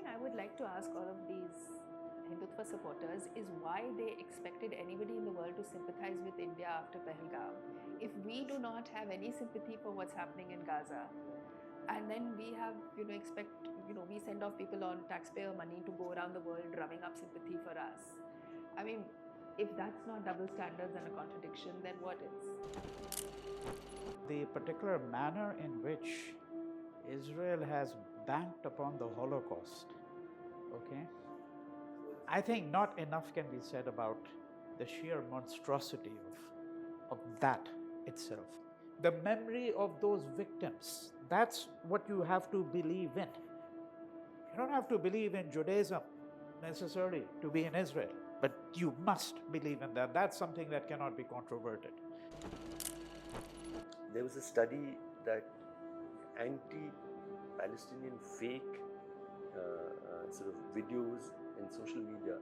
question I would like to ask all of these Hindutva supporters is why they expected anybody in the world to sympathize with India after Pahalgam. If we do not have any sympathy for what's happening in Gaza, and then we have, we send off people on taxpayer money to go around the world drumming up sympathy for us. I mean, if that's not double standards and a contradiction, then what is? The particular manner in which Israel has banked upon the Holocaust, okay, I think not enough can be said about the sheer monstrosity of that itself. The memory of those victims, that's what you have to believe in. You don't have to believe in Judaism necessarily to be in Israel, but you must believe in that. That's something that cannot be controverted. There was a study that anti-Palestinian fake sort of videos in social media,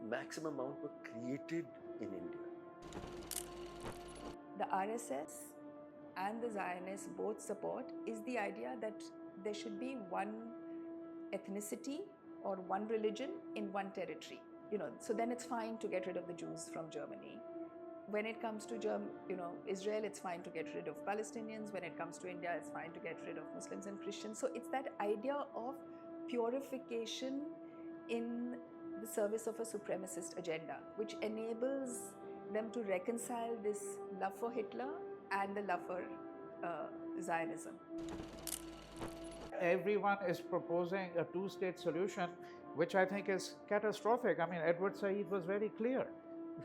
maximum amount were created in India. The RSS and the Zionists both support is the idea that there should be one ethnicity or one religion in one territory. So then it's fine to get rid of the Jews from Germany. When it comes to Israel, it's fine to get rid of Palestinians. When it comes to India, it's fine to get rid of Muslims and Christians. So it's that idea of purification in the service of a supremacist agenda, which enables them to reconcile this love for Hitler and the love for Zionism. Everyone is proposing a two-state solution, which I think is catastrophic. I mean, Edward Said was very clear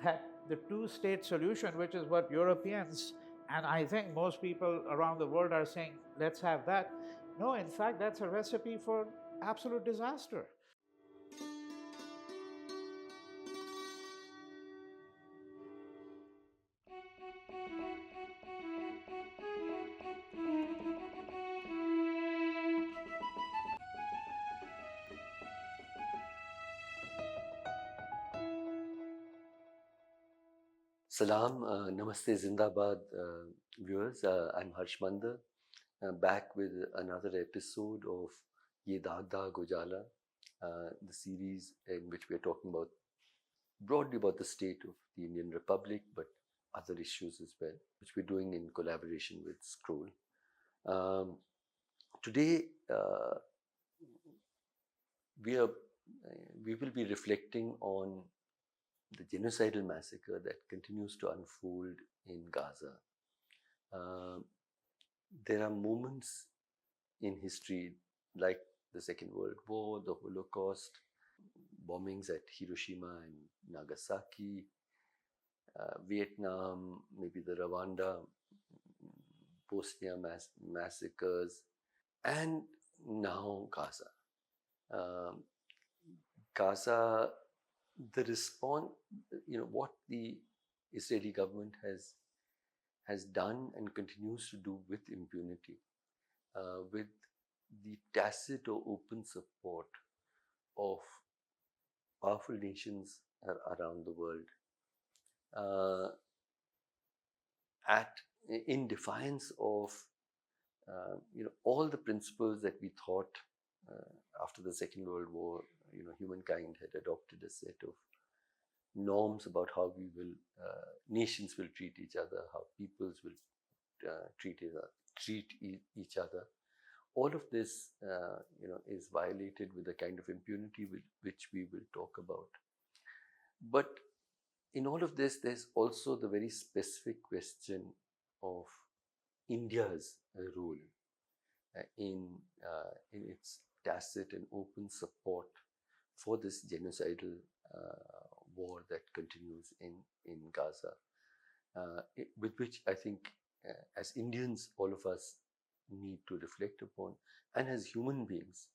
that the two-state solution, which is what Europeans and I think most people around the world are saying, let's have that. No, in fact, that's a recipe for absolute disaster. Salam, Namaste, Zindabad viewers. I'm Harsh Mander, back with another episode of Ye Daag Daag Ujala, the series in which we are talking about broadly about the state of the Indian Republic, but other issues as well, which we're doing in collaboration with Scroll. Today, we will be reflecting on the genocidal massacre that continues to unfold in Gaza. There are moments in history like the Second World War, the Holocaust, bombings at Hiroshima and Nagasaki, Vietnam, maybe the Rwanda, Bosnia massacres, and now Gaza. Gaza, the response, what the Israeli government has done and continues to do with impunity, with the tacit or open support of powerful nations around the world, in defiance of all the principles that we thought after the Second World War, humankind had adopted a set of norms about how nations will treat each other, how peoples will treat each other. All of this, is violated with the kind of impunity which we will talk about. But in all of this, there's also the very specific question of India's role in its tacit and open support for this genocidal war that continues in Gaza, with which I think as Indians, all of us need to reflect upon, and as human beings,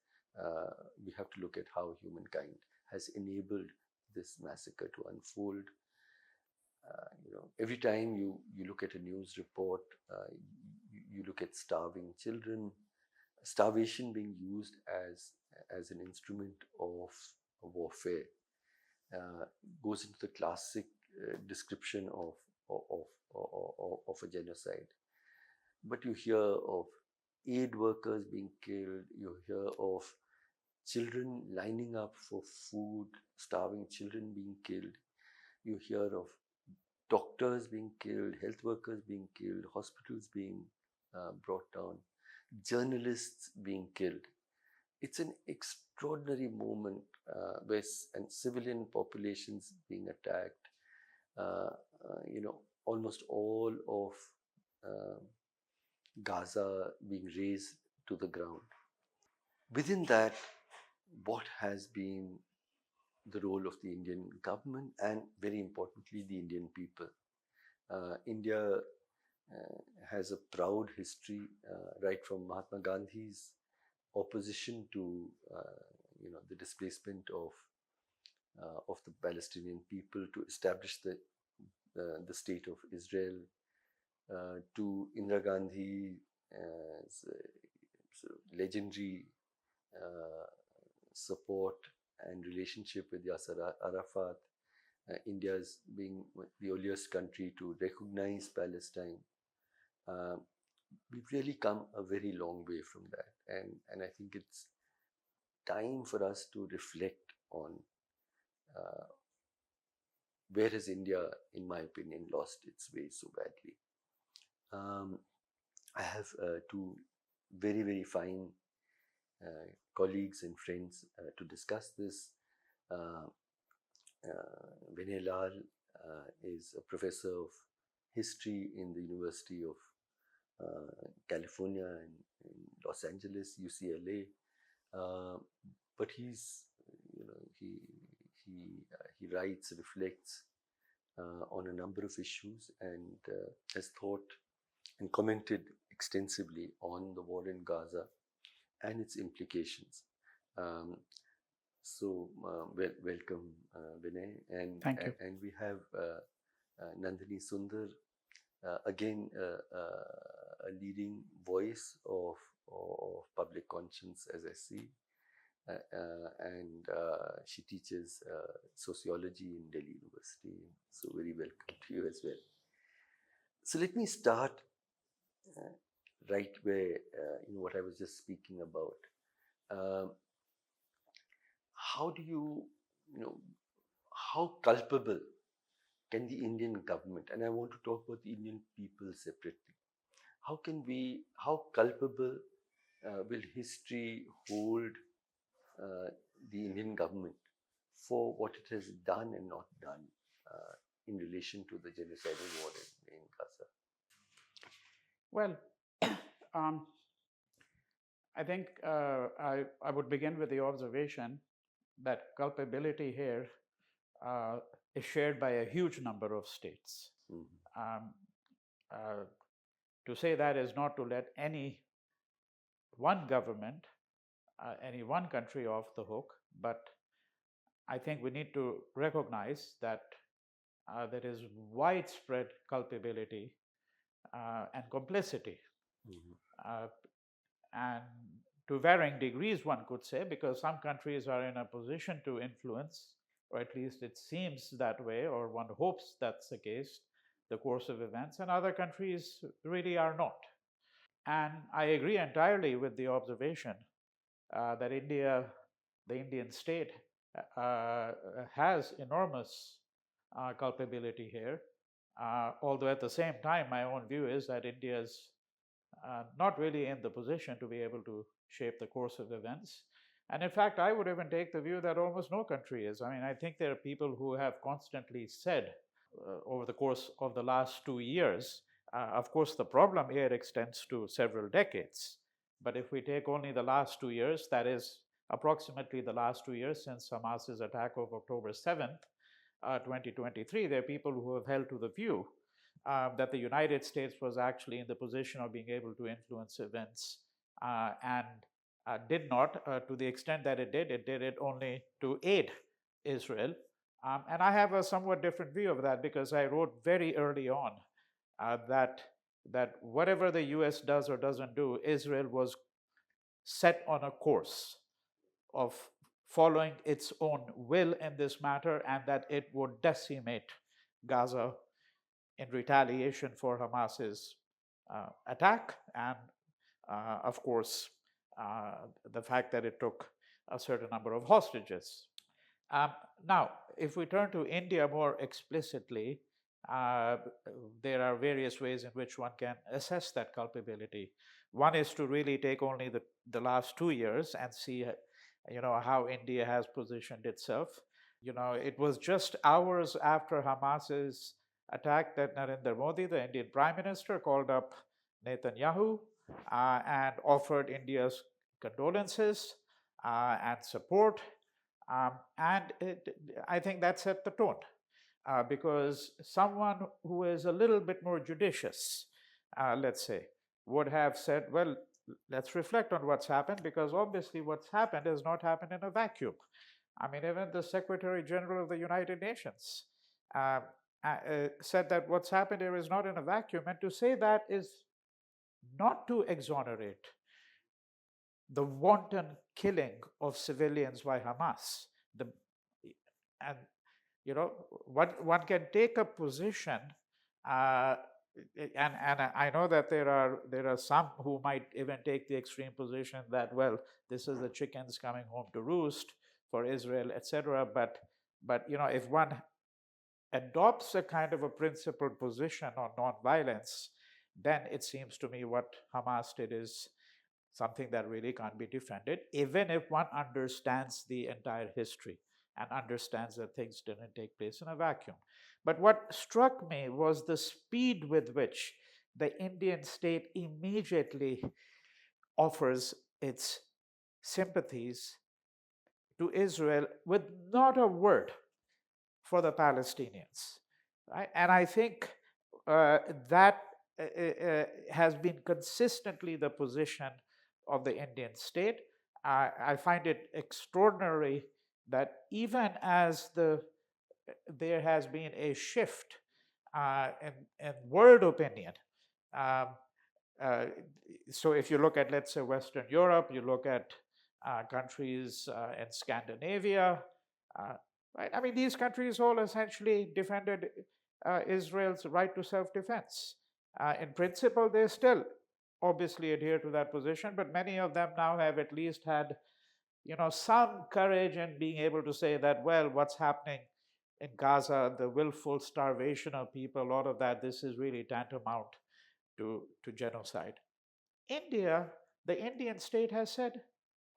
we have to look at how humankind has enabled this massacre to unfold. Every time you look at a news report, you look at starving children, starvation being used as an instrument of warfare, goes into the classic description of a genocide. But you hear of aid workers being killed, you hear of children lining up for food, starving children being killed. You hear of doctors being killed, health workers being killed, hospitals being brought down, journalists being killed. It's an extraordinary moment and civilian populations being attacked. Almost all of Gaza being razed to the ground. Within that, what has been the role of the Indian government and, very importantly, the Indian people? India has a proud history, right from Mahatma Gandhi's opposition to the displacement of the Palestinian people to establish the state of Israel, to Indira Gandhi's legendary support and relationship with Yasser Arafat, India's being the earliest country to recognize Palestine. We've really come a very long way from that, and I think it's time for us to reflect on where has India, in my opinion, lost its way so badly. I have two very, very fine colleagues and friends to discuss this. Vinay is a professor of history in the University of California in Los Angeles, UCLA. But he writes, reflects on a number of issues, and has thought and commented extensively on the war in Gaza and its implications. Welcome, Vinay. And thank you. And we have Nandini, Sundar, again a leading voice of public conscience, as I see. And she teaches sociology in Delhi University. So very welcome to you as well. So let me start right where what I was just speaking about. How do how culpable can the Indian government, and I want to talk about the Indian people separately, how culpable will history hold the Indian government for what it has done and not done in relation to the genocidal war in Gaza? Well, I think I would begin with the observation that culpability here is shared by a huge number of states. To say that is not to let any one government, any one country off the hook, but I think we need to recognize that there is widespread culpability and complicity. And to varying degrees, one could say, because some countries are in a position to influence, or at least it seems that way, or one hopes that's the case, the course of events, and other countries really are not. And I agree entirely with the observation that India, the Indian state, has enormous culpability here. Although at the same time, my own view is that India is not really in the position to be able to shape the course of events. And in fact, I would even take the view that almost no country is. I mean, I think there are people who have constantly said over the course of the last 2 years, of course, the problem here extends to several decades. But if we take only the last 2 years, that is approximately the last 2 years since Hamas's attack of October 7th, 2023, there are people who have held to the view that the United States was actually in the position of being able to influence events and did not, to the extent that it did it only to aid Israel. And I have a somewhat different view of that, because I wrote very early on that whatever the US does or doesn't do, Israel was set on a course of following its own will in this matter, and that it would decimate Gaza in retaliation for Hamas's attack, and of course the fact that it took a certain number of hostages. Um, Now, if we turn to India more explicitly, uh, there are various ways in which one can assess that culpability. One is to really take only the last 2 years and see, how India has positioned itself. It was just hours after Hamas's attack that Narendra Modi, the Indian Prime Minister, called up Netanyahu and offered India's condolences and support. I think that set the tone because someone who is a little bit more judicious, let's say, would have said, well, let's reflect on what's happened, because obviously what's happened has not happened in a vacuum. I mean, even the Secretary General of the United Nations said that what's happened here is not in a vacuum. And to say that is not to exonerate the wanton killing of civilians by Hamas. And one can take a position, and I know that there are some who might even take the extreme position that, well, this is the chickens coming home to roost for Israel, etc. But if one adopts a kind of a principled position on nonviolence, then it seems to me what Hamas did is something that really can't be defended, even if one understands the entire history and understands that things didn't take place in a vacuum. But what struck me was the speed with which the Indian state immediately offers its sympathies to Israel with not a word for the Palestinians. Right? And I think that has been consistently the position of the Indian state. I find it extraordinary that even as there has been a shift in world opinion. Um, uh, so if you look at, let's say, Western Europe, you look at countries in Scandinavia, right? I mean, these countries all essentially defended Israel's right to self-defense. In principle, they still obviously adhere to that position, but many of them now have at least had, some courage in being able to say that, well, what's happening in Gaza, the willful starvation of people, all of that, this is really tantamount to genocide. India, the Indian state has said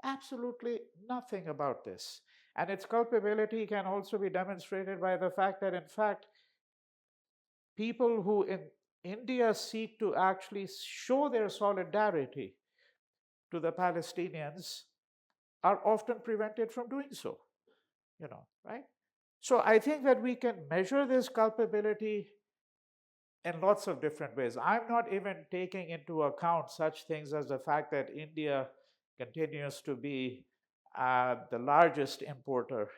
absolutely nothing about this. And its culpability can also be demonstrated by the fact that, in fact, people who in India seek to actually show their solidarity to the Palestinians are often prevented from doing so, right? So I think that we can measure this culpability in lots of different ways. I'm not even taking into account such things as the fact that India continues to be the largest importer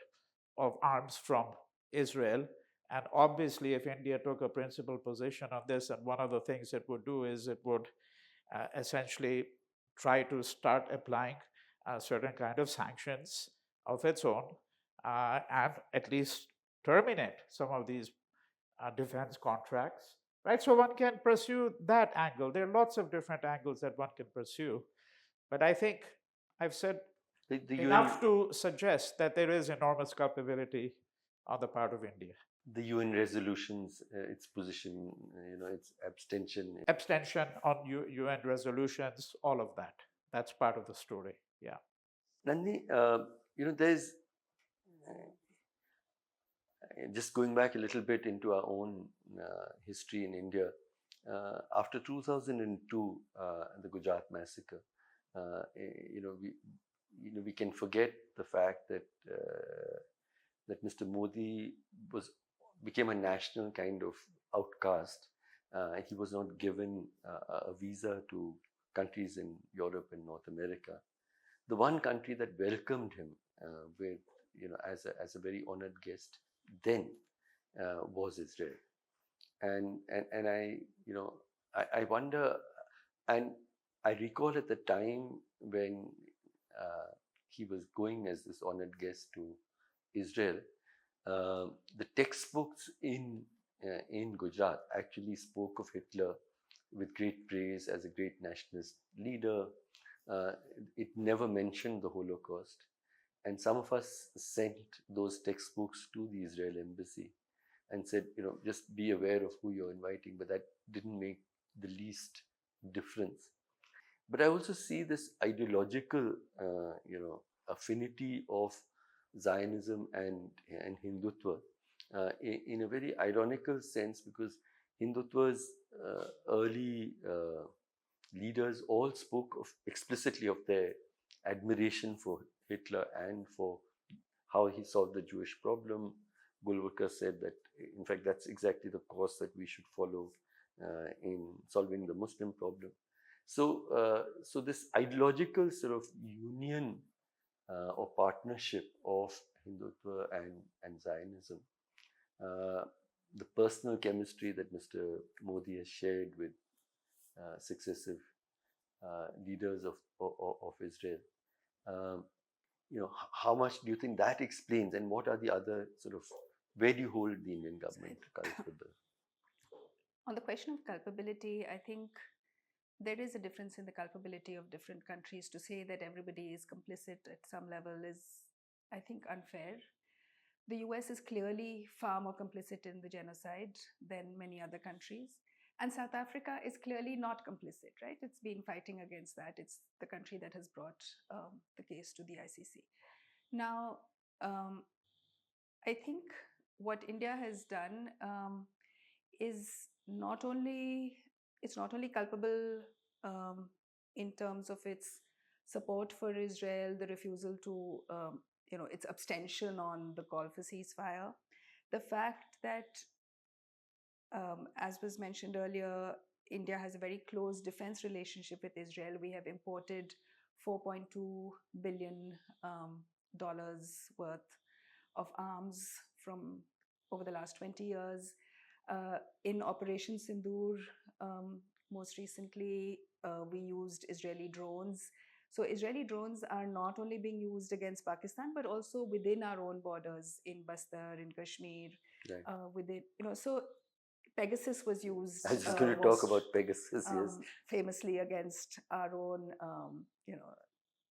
of arms from Israel. And obviously, if India took a principled position on this, and one of the things it would do is it would essentially try to start applying certain kind of sanctions of its own and at least terminate some of these defense contracts, right? So one can pursue that angle. There are lots of different angles that one can pursue. But I think I've said the enough UN, to suggest that there is enormous culpability on the part of India. the UN resolutions, its position, its abstention. Abstention on UN resolutions, all of that. That's part of the story. Yeah. Nandini, there's just going back a little bit into our own history in India. After 2002, the Gujarat massacre, we can forget the fact that that Mr. Modi became a national kind of outcast. He was not given a visa to countries in Europe and North America. The one country that welcomed him with, as a very honored guest then was Israel. And I wonder, and I recall at the time when he was going as this honored guest to Israel, the textbooks in Gujarat actually spoke of Hitler with great praise as a great nationalist leader. It never mentioned the Holocaust. And some of us sent those textbooks to the Israel embassy and said, just be aware of who you're inviting, but that didn't make the least difference. But I also see this ideological, affinity of Zionism and Hindutva in a very ironical sense, because Hindutva's early leaders all spoke explicitly of their admiration for Hitler and for how he solved the Jewish problem. Bulwarker said that, in fact, that's exactly the course that we should follow in solving the Muslim problem. So this ideological sort of union or partnership of Hindutva and Zionism, the personal chemistry that Mr. Modi has shared with successive leaders of Israel, how much do you think that explains, and what are the other sort of, where do you hold the Indian government culpable? On the question of culpability, I think there is a difference in the culpability of different countries. To say that everybody is complicit at some level is, I think, unfair. The US is clearly far more complicit in the genocide than many other countries. And South Africa is clearly not complicit, right? It's been fighting against that. It's the country that has brought the case to the ICC. Now, I think what India has done is it's not only culpable in terms of its support for Israel, the refusal to its abstention on the call for ceasefire, the fact that as was mentioned earlier, India has a very close defense relationship with Israel. We have imported $4.2 billion worth of arms from over the last 20 years. In Operation Sindoor, most recently, we used Israeli drones. So Israeli drones are not only being used against Pakistan, but also within our own borders in Bastar, in Kashmir, right. So Pegasus was used. I was just going to talk about Pegasus, yes. Famously against our own,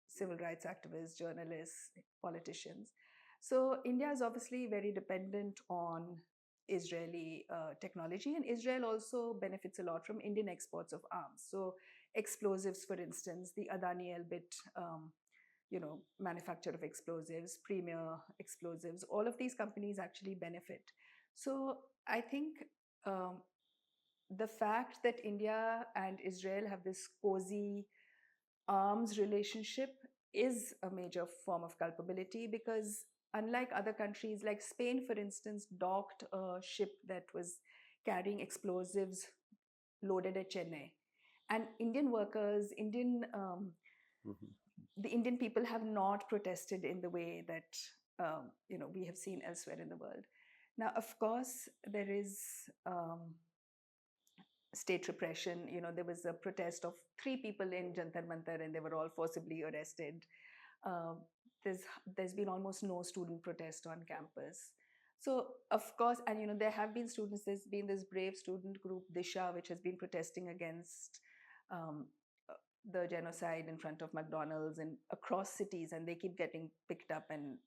civil rights activists, journalists, politicians. So India is obviously very dependent on Israeli technology, and Israel also benefits a lot from Indian exports of arms. So explosives, for instance, the Adani Elbit, manufacture of explosives, Premier Explosives, all of these companies actually benefit. So I think the fact that India and Israel have this cozy arms relationship is a major form of culpability, because unlike other countries, like Spain, for instance, docked a ship that was carrying explosives loaded at Chennai. And Indian workers, the Indian people have not protested in the way that we have seen elsewhere in the world. Now, of course, there is state repression. There was a protest of 3 people in Jantar Mantar, and they were all forcibly arrested. There's been almost no student protest on campus. So, of course, and there have been students. There's been this brave student group, Disha, which has been protesting against the genocide in front of McDonald's and across cities, and they keep getting picked up and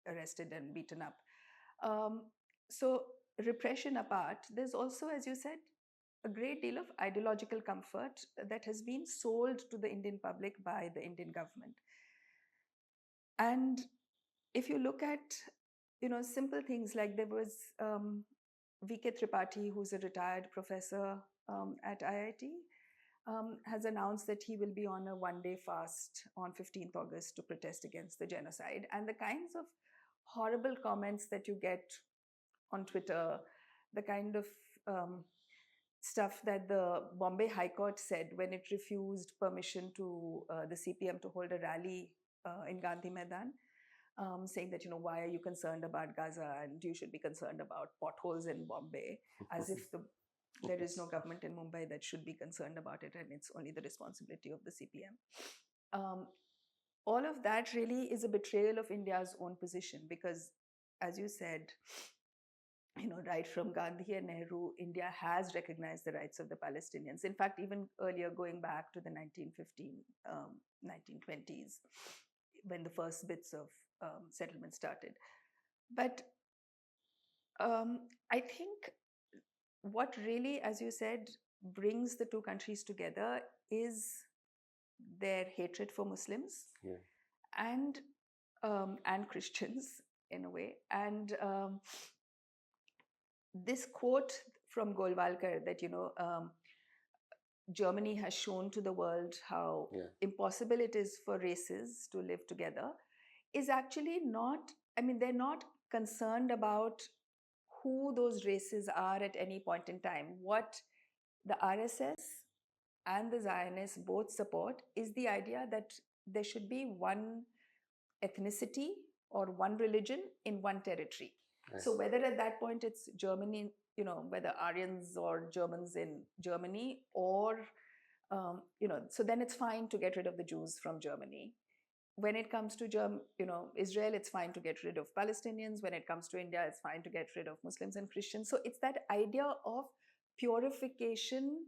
arrested and beaten up. So repression apart, there's also, as you said, a great deal of ideological comfort that has been sold to the Indian public by the Indian government. And if you look at, simple things like, there was V.K. Tripathi, who's a retired professor at IIT, has announced that he will be on a one-day fast on 15th August to protest against the genocide. And the kinds of horrible comments that you get on Twitter, the kind of stuff that the Bombay High Court said when it refused permission to the CPM to hold a rally in Gandhi Maidan, saying that, why are you concerned about Gaza, and you should be concerned about potholes in Bombay, as if there is no government in Mumbai that should be concerned about it, and it's only the responsibility of the CPM. All of that really is a betrayal of India's own position, because, as you said, right from Gandhi and Nehru, India has recognized the rights of the Palestinians. In fact, even earlier, going back to the 1920s, when the first bits of settlement started. But I think what really, as you said, brings the two countries together is their hatred for Muslims Yeah. and Christians in a way. And this quote from Golwalkar that Germany has shown to the world how Yeah. impossible it is for races to live together is actually not. I mean, they're not concerned about who those races are at any point in time. What the RSS and the Zionists both support is the idea that there should be one ethnicity or one religion in one territory. Yes. So whether at that point it's Germany, whether Aryans or Germans in Germany, or so then it's fine to get rid of the Jews from Germany. When it comes to Israel, it's fine to get rid of Palestinians. When it comes to India, it's fine to get rid of Muslims and Christians. So it's that idea of purification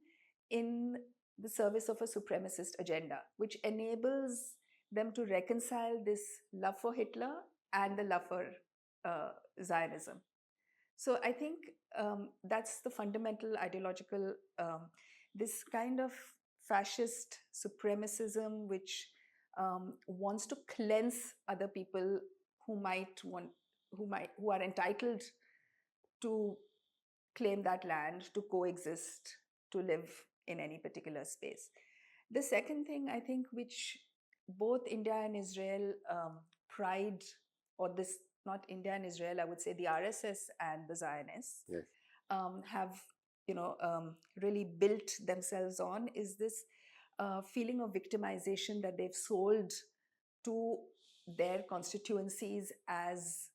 in the service of a supremacist agenda, which enables them to reconcile this love for Hitler and the love for Zionism. So I think that's the fundamental ideological, this kind of fascist supremacism, which wants to cleanse other people who are entitled to claim that land, to coexist, to live in any particular space. The second thing, I think, which both India and Israel pride, or this, not India and Israel, I would say the RSS and the Zionists, Yes. have really built themselves on, is this feeling of victimization that they've sold to their constituencies as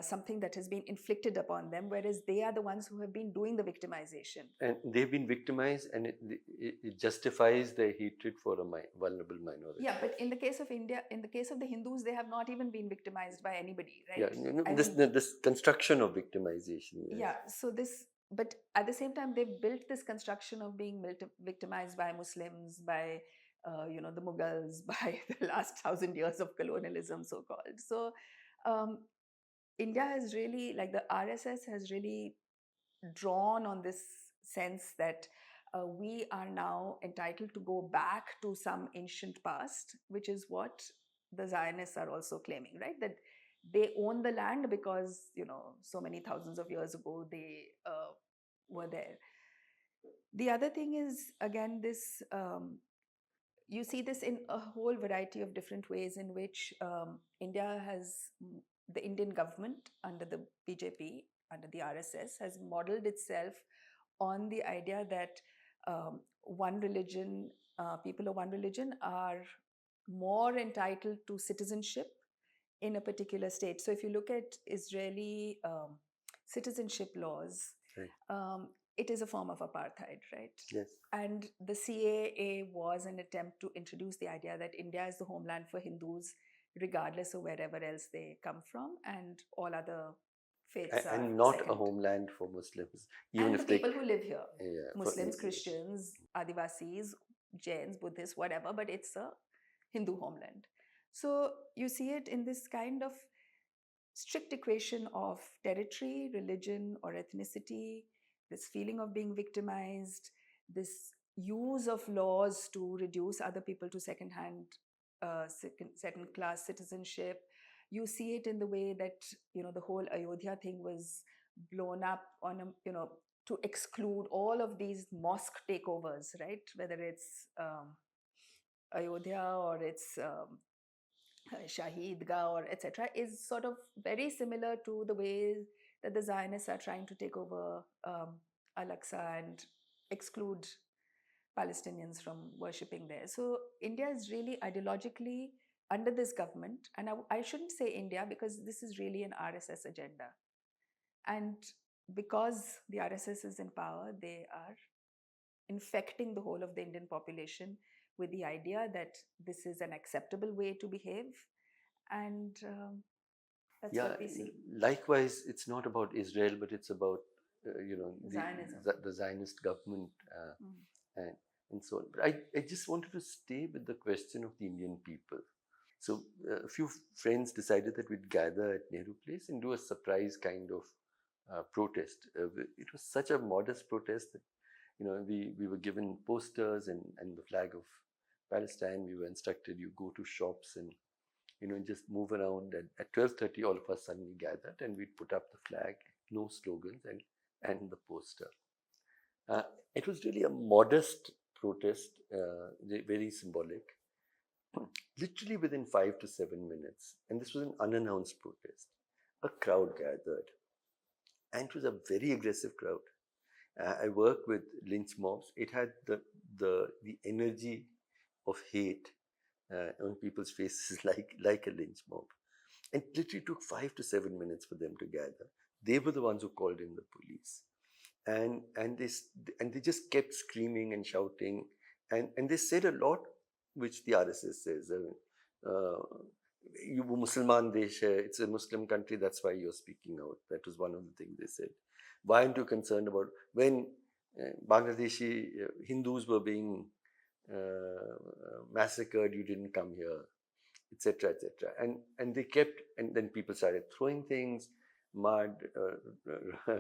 something that has been inflicted upon them, whereas they are the ones who have been doing the victimization. And they've been victimized, and it justifies their hatred for a vulnerable minority. Yeah, but in the case of India, in the case of the Hindus, they have not even been victimized by anybody, right? Yeah, this construction of victimization. Yes. Yeah, so but at the same time, they've built this construction of being victimized by Muslims, by the Mughals, by the last 1,000 years of colonialism, so-called. So India has really, like the RSS has really drawn on this sense that we are now entitled to go back to some ancient past, which is what the Zionists are also claiming, right? That they own the land because, so many thousands of years ago they were there. The other thing is, again, this you see this in a whole variety of different ways in which India has, the Indian government under the BJP, under the RSS, has modeled itself on the idea that one religion, people of one religion are more entitled to citizenship in a particular state. So if you look at Israeli citizenship laws, right. It is a form of apartheid, right? Yes. And the CAA was an attempt to introduce the idea that India is the homeland for Hindus, regardless of wherever else they come from, and all other faiths are and not second. A homeland for Muslims, even and if the people who live here, yeah, Muslims, Christians, Adivasis, Jains, Buddhists, whatever, but it's a Hindu homeland. So you see it in this kind of strict equation of territory, religion, or ethnicity, this feeling of being victimized, this use of laws to reduce other people to second class citizenship. You see it in the way that the whole Ayodhya thing was blown up on to exclude all of these mosque takeovers, right? Whether it's Ayodhya or it's Shahidgah or etc., is sort of very similar to the way that the Zionists are trying to take over Al-Aqsa and exclude Palestinians from worshipping there. So India is really ideologically under this government, and I shouldn't say India because this is really an RSS agenda. And because the RSS is in power, they are infecting the whole of the Indian population with the idea that this is an acceptable way to behave. And that's what we see. Likewise, it's not about Israel, but it's about Zionism. the Zionist government and so on. But I just wanted to stay with the question of the Indian people. So a few friends decided that we'd gather at Nehru Place and do a surprise kind of protest. It was such a modest protest that we were given posters and the flag of Palestine. We were instructed, you go to shops and just move around. And at 12:30, all of us suddenly gathered and we'd put up the flag, no slogans, and the poster. Uh, it was really a modest protest, very symbolic. Literally within 5 to 7 minutes, and this was an unannounced protest, a crowd gathered, and it was a very aggressive crowd. I work with lynch mobs. It had the energy of hate on people's faces, like a lynch mob. And it literally took 5 to 7 minutes for them to gather. They were the ones who called in the police, and they just kept screaming and shouting, and they said a lot, which the RSS says. You Musliman desh hai, it's a Muslim country, that's why you're speaking out. That was one of the things they said. Why aren't you concerned about when Bangladeshi Hindus were being massacred, you didn't come here, etc., etc. And they kept, and then people started throwing things, mud,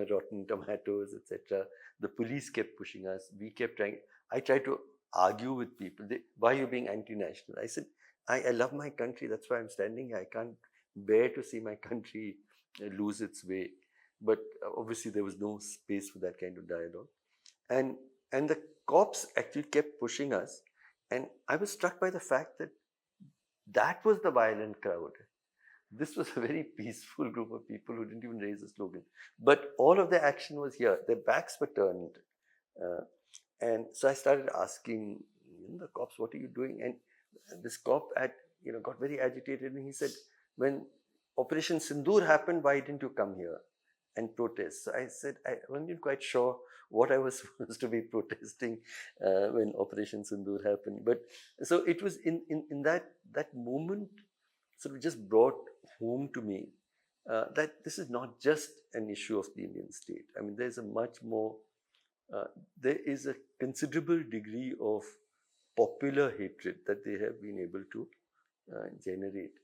rotten tomatoes, etc. The police kept pushing us. We kept trying. I tried to argue with people. Why are you being anti-national? I said, I love my country. That's why I'm standing here. I can't bear to see my country lose its way. But obviously there was no space for that kind of dialogue. And the cops actually kept pushing us. And I was struck by the fact that was the violent crowd. This was a very peaceful group of people who didn't even raise a slogan. But all of their action was here. Their backs were turned. And so I started asking the cops, what are you doing? And this cop got very agitated, and he said, when Operation Sindoor happened, why didn't you come here and protest? So I said, I wasn't quite sure what I was supposed to be protesting when Operation Sindoor happened. But so it was in that moment sort of just brought home to me that this is not just an issue of the Indian state. I mean, there's a much more, there is a considerable degree of popular hatred that they have been able to generate.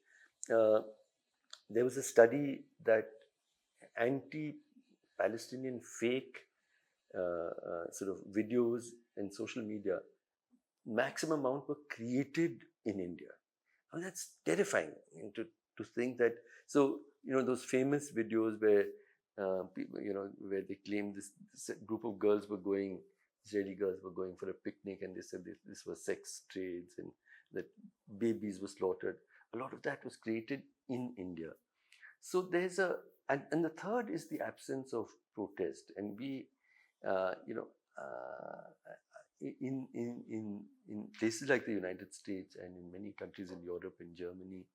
There was a study that anti-Palestinian fake sort of videos and social media, maximum amount were created in India. I mean, that's terrifying to think that. So, those famous videos where people, where they claim this group of girls were going, Israeli girls were going for a picnic, and they said this was sex trades and that babies were slaughtered. A lot of that was created in India. So there's and the third is the absence of protest. And we, in places like the United States and in many countries in Europe and Germany,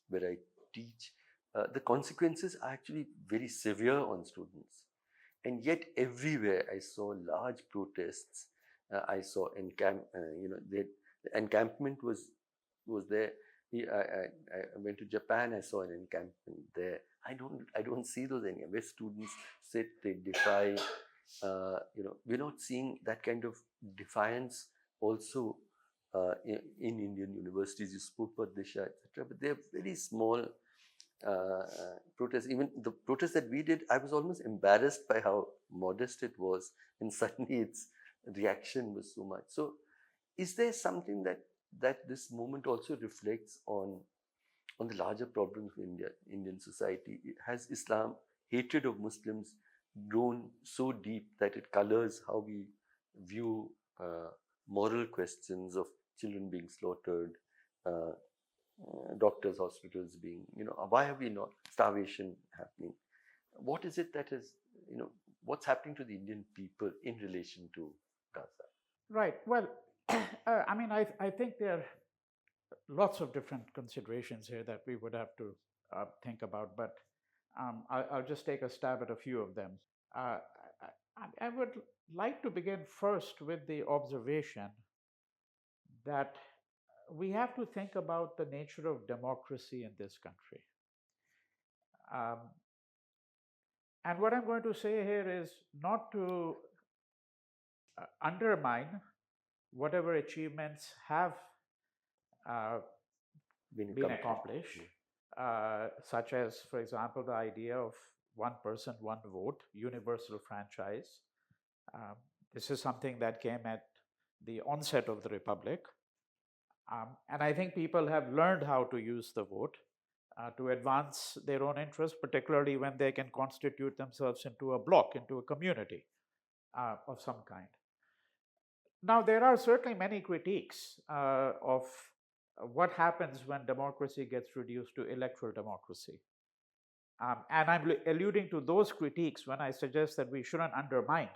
where I teach, the consequences are actually very severe on students. And yet everywhere I saw large protests. I saw the encampment was there. I went to Japan. I saw an encampment there. I don't see those anywhere. Where students sit, they defy. We're not seeing that kind of defiance also in Indian universities. You spoke about Disha, etc. But they're very small protests. Even the protest that we did, I was almost embarrassed by how modest it was, and suddenly its reaction was so much. So, is there something that this movement also reflects on the larger problems of Indian society? Has Islam, hatred of Muslims, grown so deep that it colors how we view moral questions of children being slaughtered, doctors, hospitals being, why have we not starvation happening? What is it that is, what's happening to the Indian people in relation to Gaza? Right. Well, I mean, I think there are lots of different considerations here that we would have to think about, but I'll just take a stab at a few of them. Uh, I would like to begin first with the observation that we have to think about the nature of democracy in this country. Um, and what I'm going to say here is not to undermine whatever achievements have been accomplished, such as, for example, the idea of one person, one vote, universal franchise. Um, this is something that came at the onset of the Republic. And I think people have learned how to use the vote to advance their own interests, particularly when they can constitute themselves into a bloc, into a community of some kind. Now, there are certainly many critiques of what happens when democracy gets reduced to electoral democracy. And I'm alluding to those critiques when I suggest that we shouldn't undermine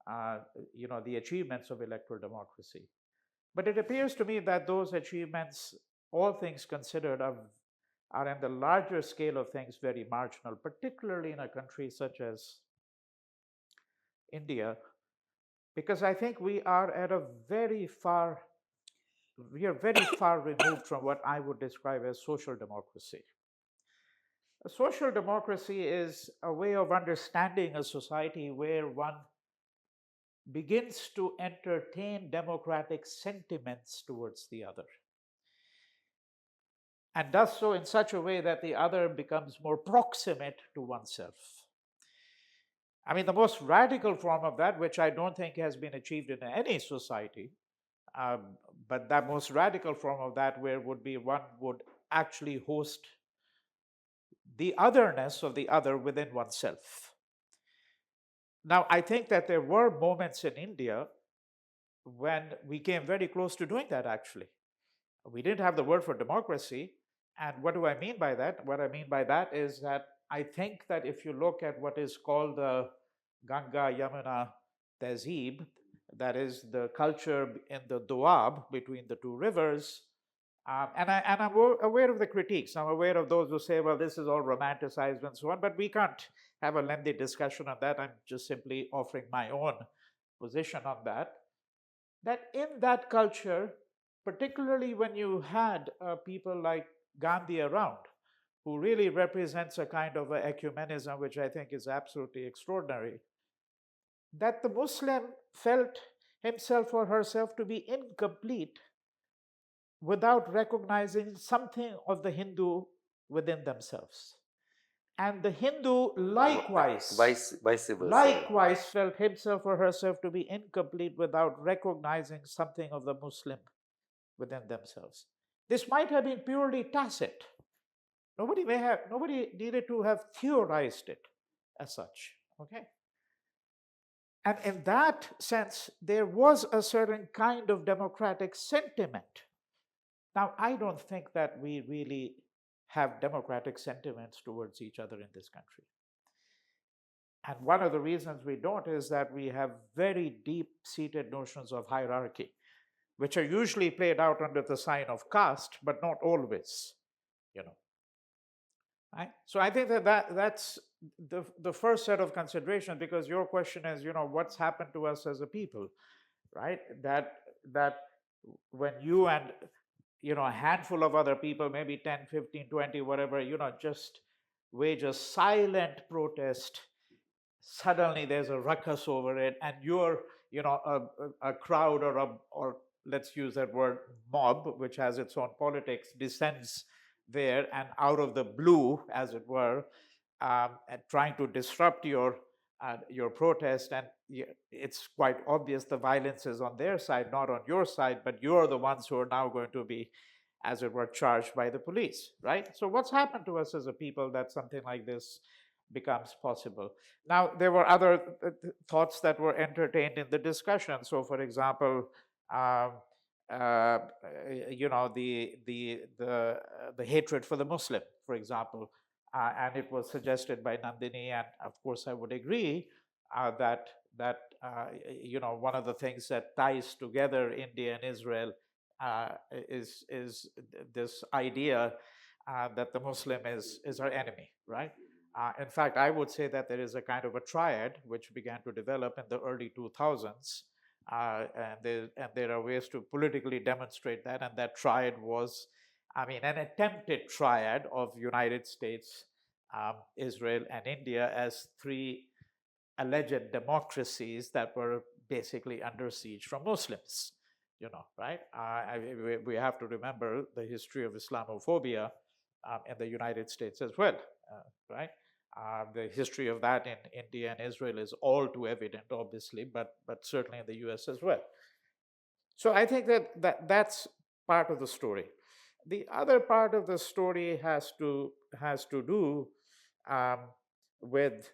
the achievements of electoral democracy. But it appears to me that those achievements, all things considered, are in the larger scale of things very marginal, particularly in a country such as India, because I think we are very far removed from what I would describe as social democracy. A social democracy is a way of understanding a society where one begins to entertain democratic sentiments towards the other, and does so in such a way that the other becomes more proximate to oneself. I mean, the most radical form of that, which I don't think has been achieved in any society, but that most radical form of that, where would be one would actually host the otherness of the other within oneself. Now, I think that there were moments in India when we came very close to doing that, actually. We didn't have the word for democracy. And what do I mean by that? What I mean by that is that I think that if you look at what is called the Ganga Yamuna Tehzeeb, that is the culture in the Doab between the two rivers, and I'm aware of the critiques. I'm aware of those who say, well, this is all romanticized and so on, but we can't have a lengthy discussion on that. I'm just simply offering my own position on that. That in that culture, particularly when you had people like Gandhi around, who really represents a kind of ecumenism, which I think is absolutely extraordinary, that the Muslim felt himself or herself to be incomplete without recognizing something of the Hindu within themselves. And the Hindu likewise felt himself or herself to be incomplete without recognizing something of the Muslim within themselves. This might have been purely tacit. Nobody needed to have theorized it as such. Okay. And in that sense, there was a certain kind of democratic sentiment. Now, I don't think that we really have democratic sentiments towards each other in this country. And one of the reasons we don't is that we have very deep-seated notions of hierarchy, which are usually played out under the sign of caste, but not always, Right? So I think that's the first set of considerations, because your question is, what's happened to us as a people, right? That when you and a handful of other people, maybe 10, 15, 20, whatever, just wage a silent protest, suddenly there's a ruckus over it, and you're a crowd or let's use that word, mob, which has its own politics, descends there and out of the blue, as it were, and trying to disrupt your protest. And it's quite obvious the violence is on their side, not on your side, but you're the ones who are now going to be, as it were, charged by the police, right? So what's happened to us as a people that something like this becomes possible? Now, there were other thoughts that were entertained in the discussion. So, for example, the hatred for the Muslim, for example, and it was suggested by Nandini, and of course I would agree that one of the things that ties together India and Israel is this idea that the Muslim is our enemy, right? In fact, I would say that there is a kind of a triad which began to develop in the early 2000s. And there are ways to politically demonstrate that. And that triad was, an attempted triad of United States, Israel, and India as three alleged democracies that were basically under siege from Muslims. right? We have to remember the history of Islamophobia in the United States as well, right? The history of that in India and Israel is all too evident, obviously, but certainly in the US as well. So I think that's part of the story. The other part of the story has to do um, with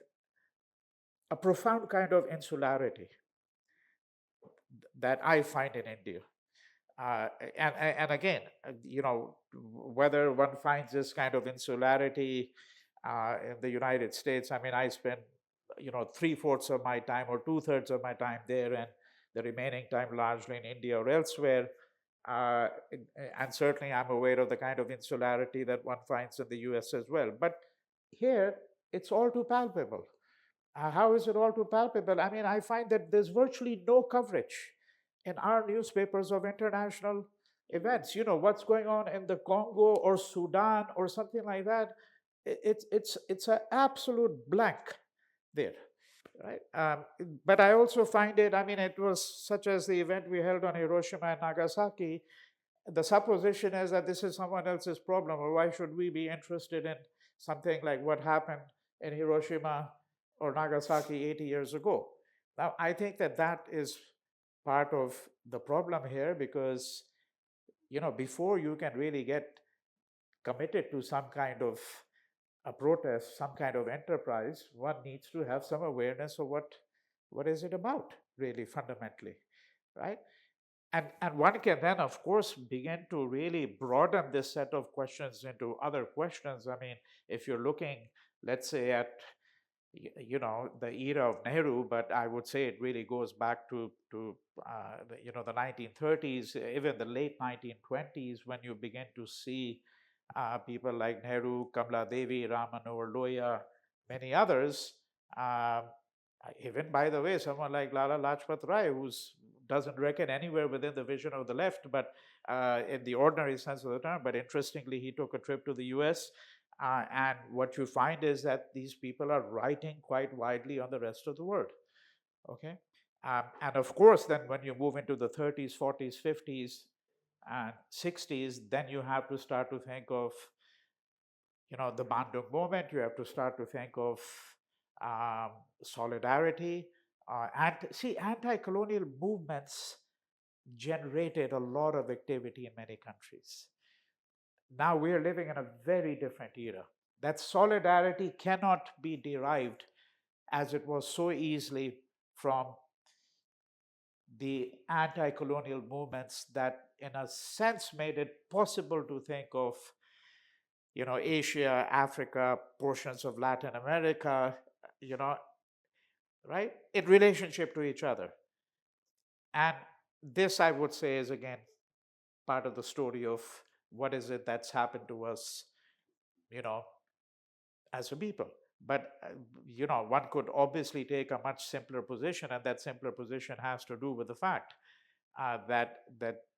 a profound kind of insularity that I find in India. And again, whether one finds this kind of insularity in the United States, I mean, I spend, 3/4 of my time or 2/3 of my time there, and the remaining time largely in India or elsewhere. Uh, and certainly I'm aware of the kind of insularity that one finds in the US as well. But here, it's all too palpable. How is it all too palpable? I mean, I find that there's virtually no coverage in our newspapers of international events. What's going on in the Congo or Sudan or something like that. It's an absolute blank there, right? But I also find it. I mean, it was such as the event we held on Hiroshima and Nagasaki. The supposition is that this is someone else's problem, or why should we be interested in something like what happened in Hiroshima or Nagasaki 80 years ago? Now, I think that is part of the problem here, because before you can really get committed to some kind of a protest, some kind of enterprise, one needs to have some awareness of what is it about, really, fundamentally, right? And one can then, of course, begin to really broaden this set of questions into other questions. I mean, if you're looking, let's say, at the era of Nehru, but I would say it really goes back to the 1930s, even the late 1920s, when you begin to see people like Nehru, Kamala Devi, Ram Manohar Lohiya, many others. Even, by the way, someone like Lala Lajpat Rai, who doesn't reckon anywhere within the vision of the left, but in the ordinary sense of the term. But interestingly, he took a trip to the US. And what you find is that these people are writing quite widely on the rest of the world. Okay. And of course, then when you move into the 30s, 40s, 50s, and 60s, then you have to start to think of, the Bandung movement. You have to start to think of solidarity. And see, anti-colonial movements generated a lot of activity in many countries. Now we're living in a very different era. That solidarity cannot be derived, as it was so easily, from the anti-colonial movements that, in a sense, made it possible to think of, Asia, Africa, portions of Latin America, right, in relationship to each other. And this, I would say, is again part of the story of what is it that's happened to us, as a people. But one could obviously take a much simpler position, and that simpler position has to do with the fact that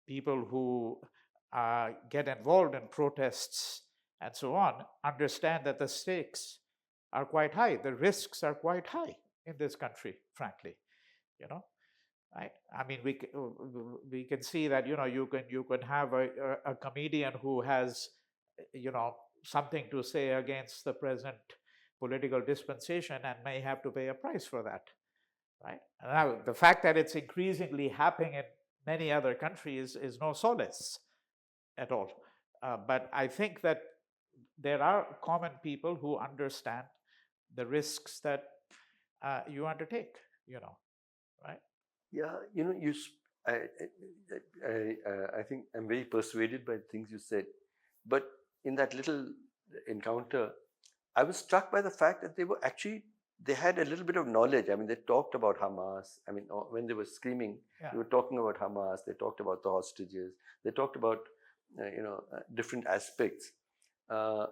people who get involved in protests and so on understand that the stakes are quite high, the risks are quite high in this country, frankly. Right? I mean, we can see that you can have a comedian who has something to say against the present political dispensation and may have to pay a price for that. Right? Now, the fact that it's increasingly happening in many other countries is no solace at all. But I think that there are common people who understand the risks that you undertake, right? Yeah, I think I'm very persuaded by the things you said. But in that little encounter, I was struck by the fact that they had a little bit of knowledge. I mean, they talked about Hamas. I mean, when they were screaming, Yeah. they were talking about Hamas. They talked about the hostages. They talked about, different aspects. Yeah,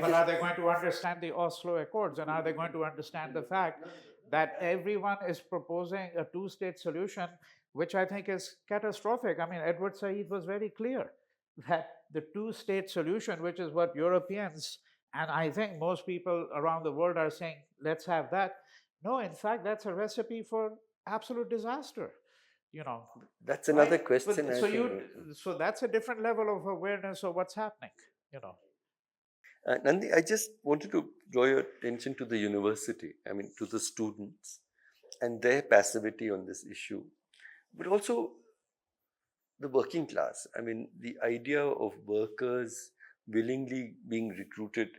but are they going to understand the Oslo Accords, and are they going to understand the fact that everyone is proposing a two-state solution, which I think is catastrophic? I mean, Edward Said was very clear that the two-state solution, which is what Europeans and I think most people around the world are saying, let's have that. No, in fact, that's a recipe for absolute disaster. That's another Right? question. But I so think. so that's a different level of awareness of what's happening. Nandi, I just wanted to draw your attention to the university. I mean, to the students and their passivity on this issue, but also the working class. I mean, the idea of workers willingly being recruited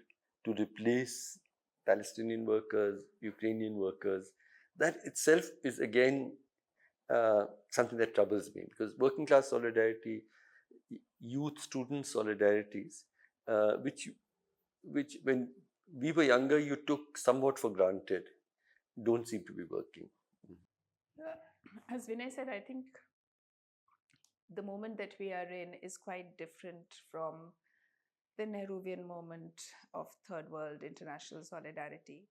to replace Palestinian workers, Ukrainian workers, that itself is again something that troubles me, because working class solidarity, youth student solidarities, which when we were younger you took somewhat for granted, don't seem to be working. As Vinay said, I think the moment that we are in is quite different from the Nehruvian moment of third world international solidarity.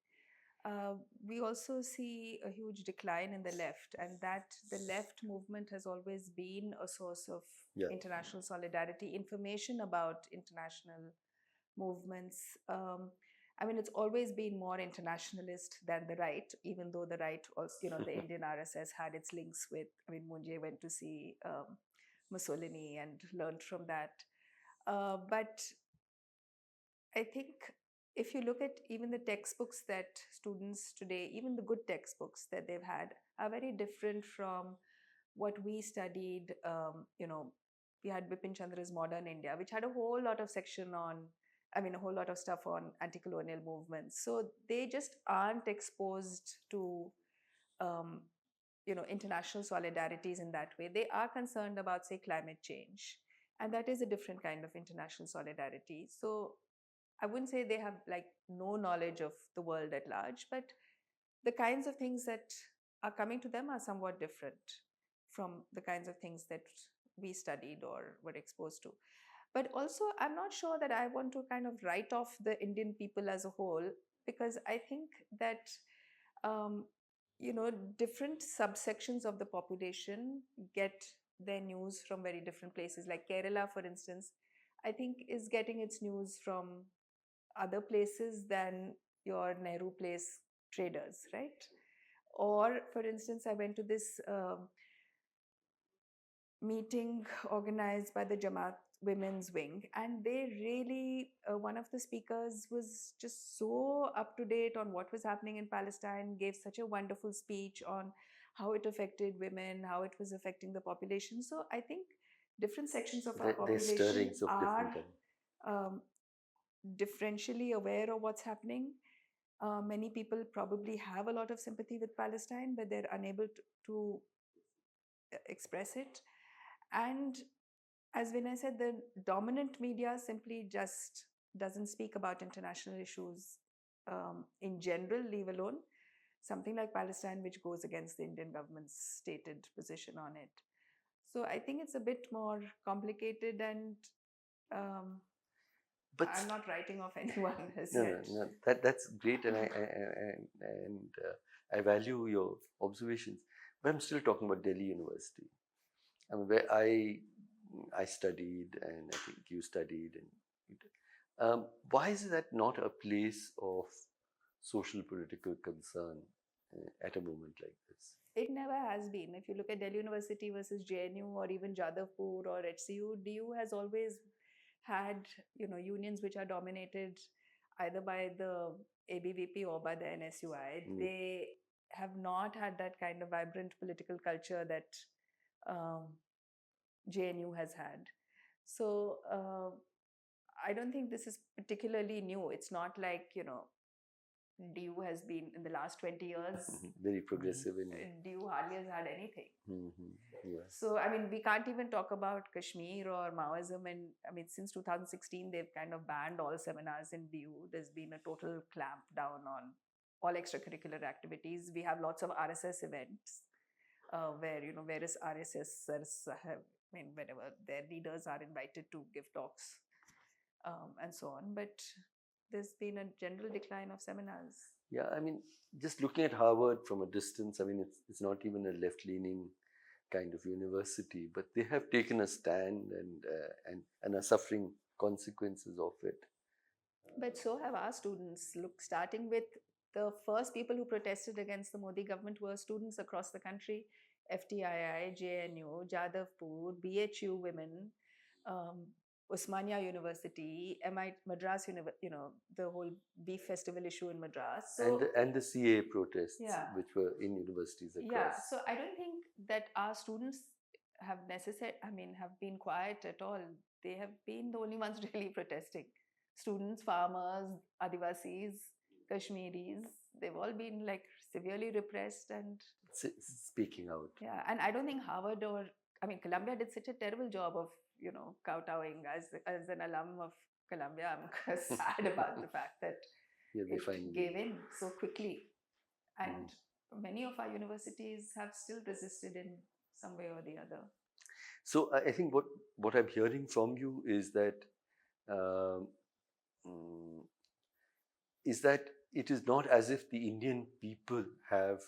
We also see a huge decline in the left, and that the left movement has always been a source of Yeah. international solidarity, information about international movements. I mean, it's always been more internationalist than the right, even though the right also, the Indian RSS had its links with, I mean, Munje went to see Mussolini and learned from that. But I think if you look at even the textbooks that students today, even the good textbooks that they've had, are very different from what we studied. We had Bipin Chandra's Modern India, which had a whole lot of section on, I mean, a whole lot of stuff on anti-colonial movements. So they just aren't exposed to, um, international solidarities in that way. They are concerned about, say, climate change, and that is a different kind of international solidarity. So I wouldn't say they have like no knowledge of the world at large, but the kinds of things that are coming to them are somewhat different from the kinds of things that we studied or were exposed to. But also, I'm not sure that I want to kind of write off the Indian people as a whole, because I think that, um, different subsections of the population get their news from very different places. Like Kerala, for instance, I think is getting its news from other places than your Nehru Place traders, right? Or, for instance, I went to this meeting organized by the Jamaat Women's Wing, and they really, one of the speakers was just so up to date on what was happening in Palestine, gave such a wonderful speech on how it affected women, how it was affecting the population. So I think different sections of our There's population stirrings of different are kind. differentially aware of what's happening. Many people probably have a lot of sympathy with Palestine, but they're unable to express it. And as Vinay said, the dominant media simply just doesn't speak about international issues in general, leave alone something like Palestine, which goes against the Indian government's stated position on it. So I think it's a bit more complicated, and But I'm not writing off anyone as no, yet. no, that's great, and I value your observations. But I'm still talking about Delhi University. I mean, where I studied, and I think you studied, and why is that not a place of social political concern at a moment like this? It never has been. If you look at Delhi University versus JNU or even Jadavpur or HCU, DU has always had, unions which are dominated either by the ABVP or by the NSUI. They have not had that kind of vibrant political culture that JNU has had. So I don't think this is particularly new. It's not like, DU has been in the last 20 years. Very progressive in DU hardly has had anything. Yes. So, I mean, we can't even talk about Kashmir or Maoism. And I mean, since 2016, they've kind of banned all seminars in DU. There's been a total clamp down on all extracurricular activities. We have lots of RSS events where, various RSSers have, I mean, whenever their leaders are invited to give talks and so on. But there's been a general decline of seminars. Yeah, I mean, just looking at Harvard from a distance, I mean, it's not even a left-leaning kind of university, but they have taken a stand and are suffering consequences of it. But so have our students. Look, starting with the first people who protested against the Modi government were students across the country: FTII, JNU, Jadavpur, BHU women, um, Osmania University, Madras, the whole beef festival issue in Madras. So, and the CA protests, yeah, which were in universities across. yeah. So I don't think that our students have been quiet at all. They have been the only ones really protesting. Students, farmers, Adivasis, Kashmiris, they've all been like severely repressed and speaking out. Yeah, and I don't think Harvard Columbia did such a terrible job of kowtowing. As an alum of Columbia, I'm sad about the fact that it gave in so quickly, and many of our universities have still resisted in some way or the other. So I think what I'm hearing from you is that it is not as if the Indian people are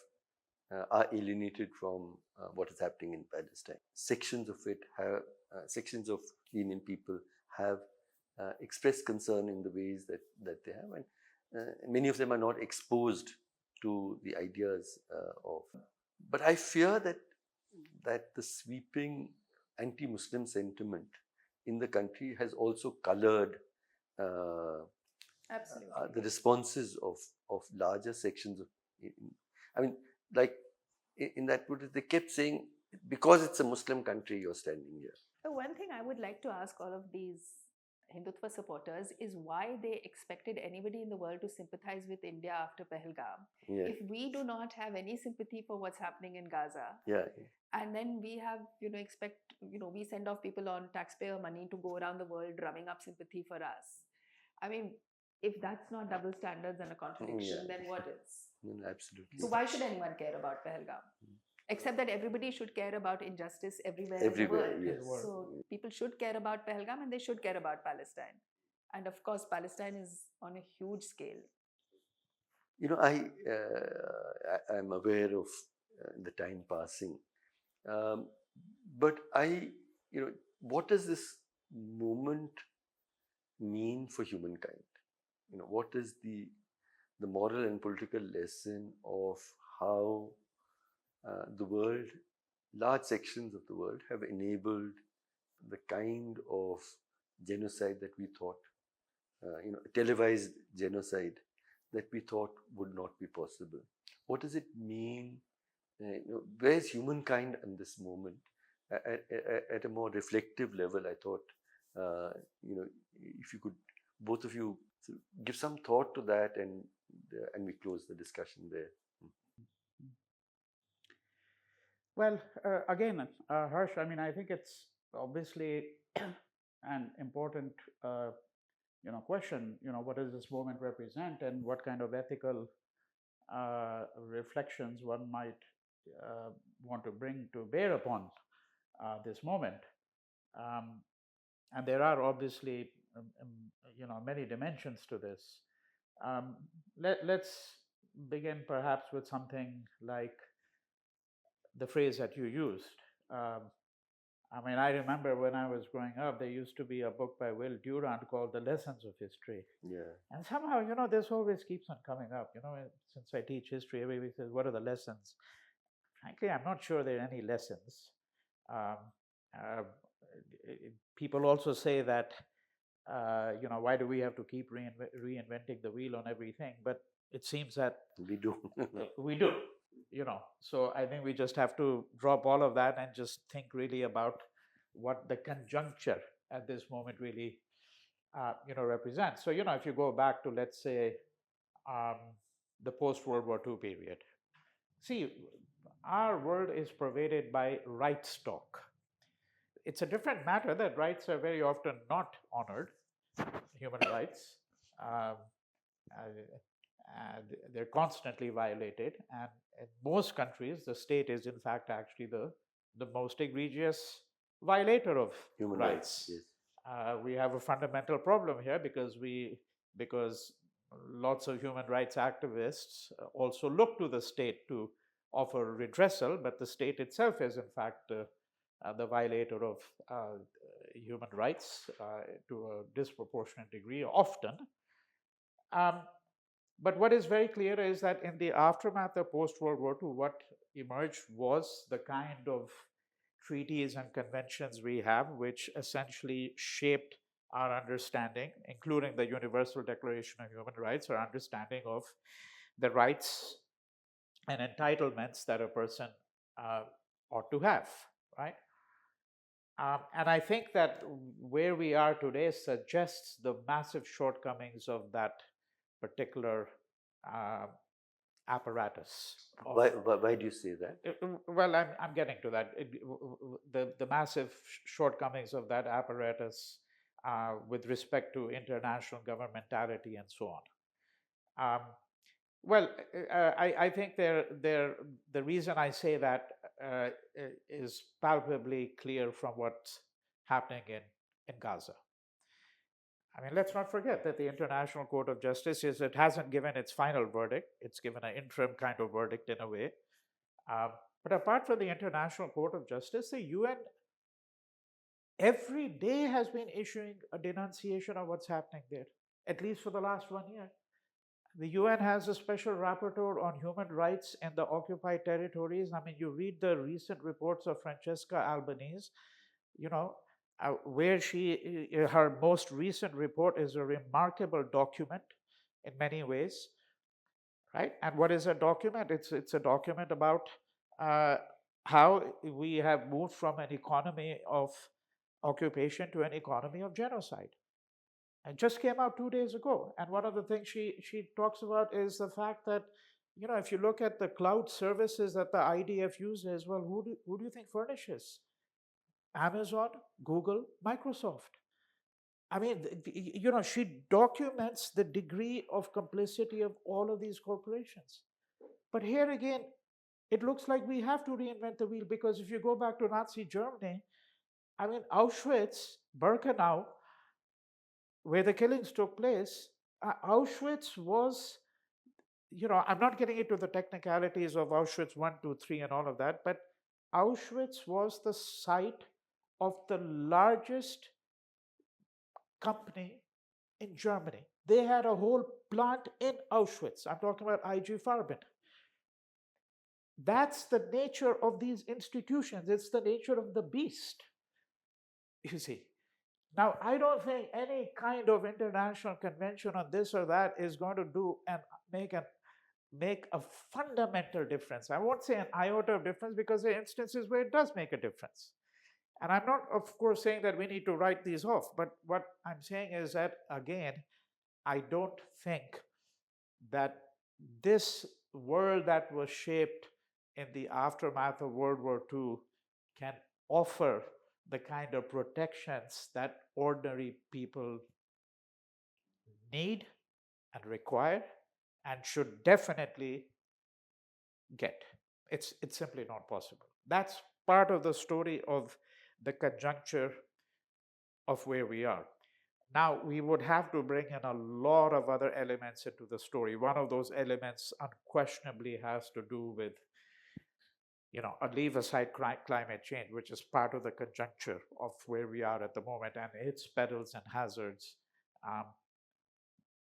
alienated from what is happening in Palestine. Sections of the Indian people have expressed concern in the ways that they have, and many of them are not exposed to the ideas of. But I fear that the sweeping anti-Muslim sentiment in the country has also colored the responses of larger sections of. Like in that protest, they kept saying, because it's a Muslim country, you're standing here. So one thing I would like to ask all of these Hindutva supporters is why they expected anybody in the world to sympathize with India after Pahalgam. Yeah. If we do not have any sympathy for what's happening in Gaza, and then we have, we send off people on taxpayer money to go around the world drumming up sympathy for us. I mean, if that's not double standards and a contradiction, then what is? No, absolutely. So why should anyone care about Pahalgam? Except that everybody should care about injustice everywhere in the world. Yes. So people should care about Pahalgam and they should care about Palestine. And of course, Palestine is on a huge scale. I'm aware of the time passing. But what does this moment mean for humankind? What is the moral and political lesson of how the world, large sections of the world, have enabled the kind of genocide that we thought, televised genocide that we thought would not be possible? What does it mean? Where's humankind in this moment? At a more reflective level, I thought, if you could, both of you, give some thought to that, and we close the discussion there. Well, again, Harsh, I think it's obviously an important, question. What does this moment represent, and what kind of ethical reflections one might want to bring to bear upon this moment. And there are obviously, many dimensions to this. Let's begin perhaps with something like the phrase that you used. I remember when I was growing up, there used to be a book by Will Durant called The Lessons of History. Yeah. And somehow, this always keeps on coming up. Since I teach history, everybody says, what are the lessons? Frankly, I'm not sure there are any lessons. People also say that, why do we have to keep reinventing the wheel on everything? But it seems that we do. We do. So I think we just have to drop all of that and just think really about what the conjuncture at this moment really represents. So if you go back to, let's say, the post-World War II period, see, our world is pervaded by rights talk. It's a different matter that rights are very often not honored, human rights. They're constantly violated, and in most countries, the state is in fact actually the most egregious violator of human rights. Yes. We have a fundamental problem here because lots of human rights activists also look to the state to offer redressal, but the state itself is in fact the violator of human rights to a disproportionate degree often. But what is very clear is that in the aftermath of post-World War II, what emerged was the kind of treaties and conventions we have, which essentially shaped our understanding, including the Universal Declaration of Human Rights, our understanding of the rights and entitlements that a person uh, ought to have, right? And I think that where we are today suggests the massive shortcomings of that particular uh, apparatus. Why do you say that? Well, I'm getting to that. The massive shortcomings of that apparatus with respect to international governmentality and so on. Well, I think the reason I say that is palpably clear from what's happening in Gaza. I mean, let's not forget that the International Court of Justice it hasn't given its final verdict. It's given an interim kind of verdict in a way. But apart from the International Court of Justice, the UN every day has been issuing a denunciation of what's happening there, at least for the last 1 year. The UN has a special rapporteur on human rights in the occupied territories. I mean, you read the recent reports of Francesca Albanese, you know, where her most recent report is a remarkable document in many ways, right? And what is a document? It's a document about how we have moved from an economy of occupation to an economy of genocide. It just came out 2 days ago. And one of the things she talks about is the fact that, you know, if you look at the cloud services that the IDF uses, well, who do you think furnishes? Amazon, Google, Microsoft. I mean, you know, she documents the degree of complicity of all of these corporations. But here again, it looks like we have to reinvent the wheel, because if you go back to Nazi Germany, I mean, Auschwitz, Birkenau, where the killings took place, Auschwitz was, you know, I'm not getting into the technicalities of Auschwitz 1, 2, 3 and all of that, but Auschwitz was the site of the largest company in Germany. They had a whole plant in Auschwitz. I'm talking about IG Farben. That's the nature of these institutions. It's the nature of the beast, you see. Now, I don't think any kind of international convention on this or that is going to do and make a fundamental difference. I won't say an iota of difference, because there are instances where it does make a difference. And I'm not, of course, saying that we need to write these off, but what I'm saying is that, again, I don't think that this world that was shaped in the aftermath of World War II can offer the kind of protections that ordinary people need and require and should definitely get. It's simply not possible. That's part of the story of the conjuncture of where we are. Now, we would have to bring in a lot of other elements into the story. One of those elements unquestionably has to do with, you know, leave aside climate change, which is part of the conjuncture of where we are at the moment, and its perils and hazards,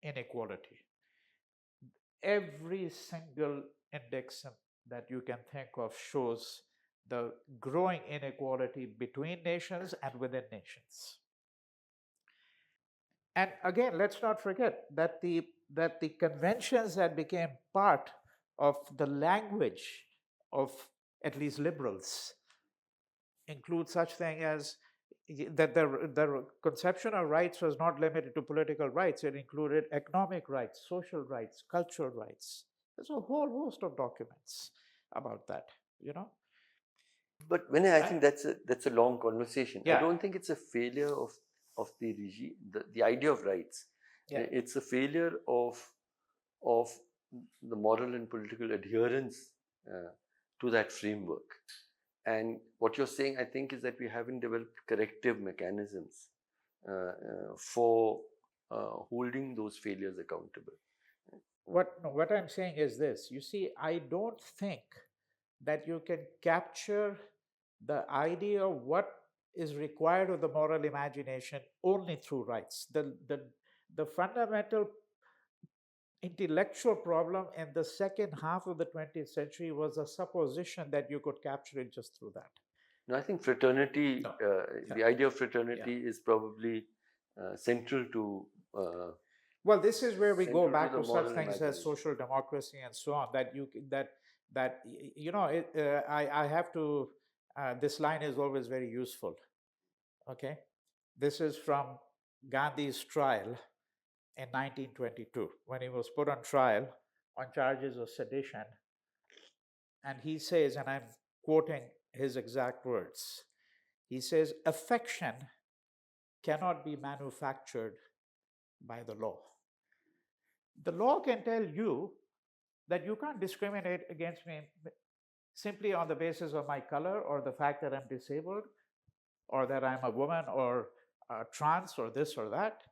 inequality. Every single index that you can think of shows the growing inequality between nations and within nations. And again, let's not forget that the conventions that became part of the language of at least liberals include such thing as that the conception of rights was not limited to political rights. It included economic rights, social rights, cultural rights. There's a whole host of documents about that, you know. But Vinay, I think that's a long conversation. Yeah. I don't think it's a failure of the regime, the idea of rights. Yeah. It's a failure of the moral and political adherence to that framework. And what you're saying, I think, is that we haven't developed corrective mechanisms for holding those failures accountable. What I'm saying is this. You see, I don't think that you can capture the idea of what is required of the moral imagination only through rights. The fundamental intellectual problem in the second half of the 20th century was a supposition that you could capture it just through that. No, I think fraternity, No. the idea of fraternity is probably central to. Well, this is where we go central to back the to such moral things as imagination. social democracy and so on. That you that you know it, I have to. This line is always very useful. Okay, this is from Gandhi's trial in 1922 when he was put on trial on charges of sedition, and he says, and I'm quoting his exact words. He says, "Affection cannot be manufactured by the law. The law can tell you that you can't discriminate against me simply on the basis of my color or the fact that I'm disabled or that I'm a woman or trans or this or that.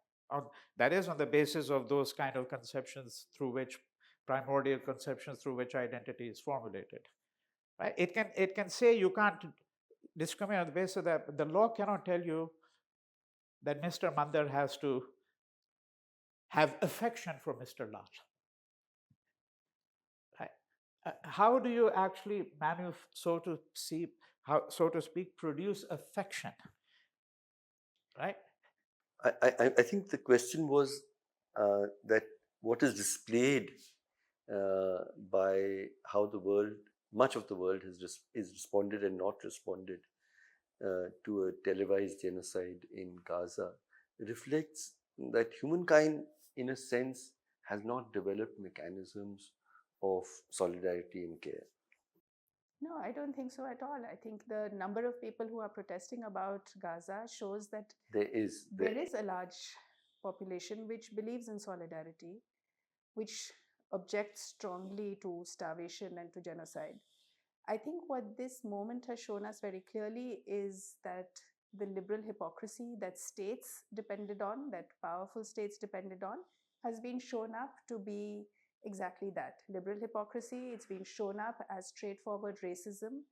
That is on the basis of those kind of conceptions through which primordial conceptions through which identity is formulated. Right? It can say you can't discriminate on the basis of that, but the law cannot tell you that Mr. Mander has to have affection for Mr. Lal. Right? How do you actually so to speak, produce affection? Right? I think the question was that what is displayed by how the world, much of the world, is responded and not responded to a televised genocide in Gaza, reflects that humankind, in a sense, has not developed mechanisms of solidarity and care. No, I don't think so at all. I think the number of people who are protesting about Gaza shows that there is a large population which believes in solidarity, which objects strongly to starvation and to genocide. I think what this moment has shown us very clearly is that the liberal hypocrisy that states depended on, that powerful states depended on, has been shown up to be exactly that, liberal hypocrisy. It's been shown up as straightforward racism,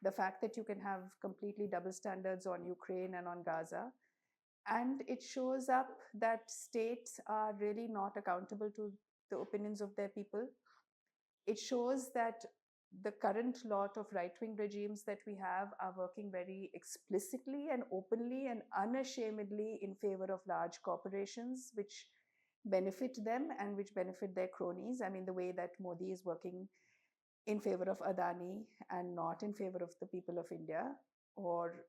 the fact that you can have completely double standards on Ukraine and on Gaza. And it shows up that states are really not accountable to the opinions of their people. It shows that the current lot of right-wing regimes that we have are working very explicitly and openly and unashamedly in favor of large corporations, which benefit them and which benefit their cronies. I mean, the way that Modi is working in favor of Adani and not in favor of the people of India. Or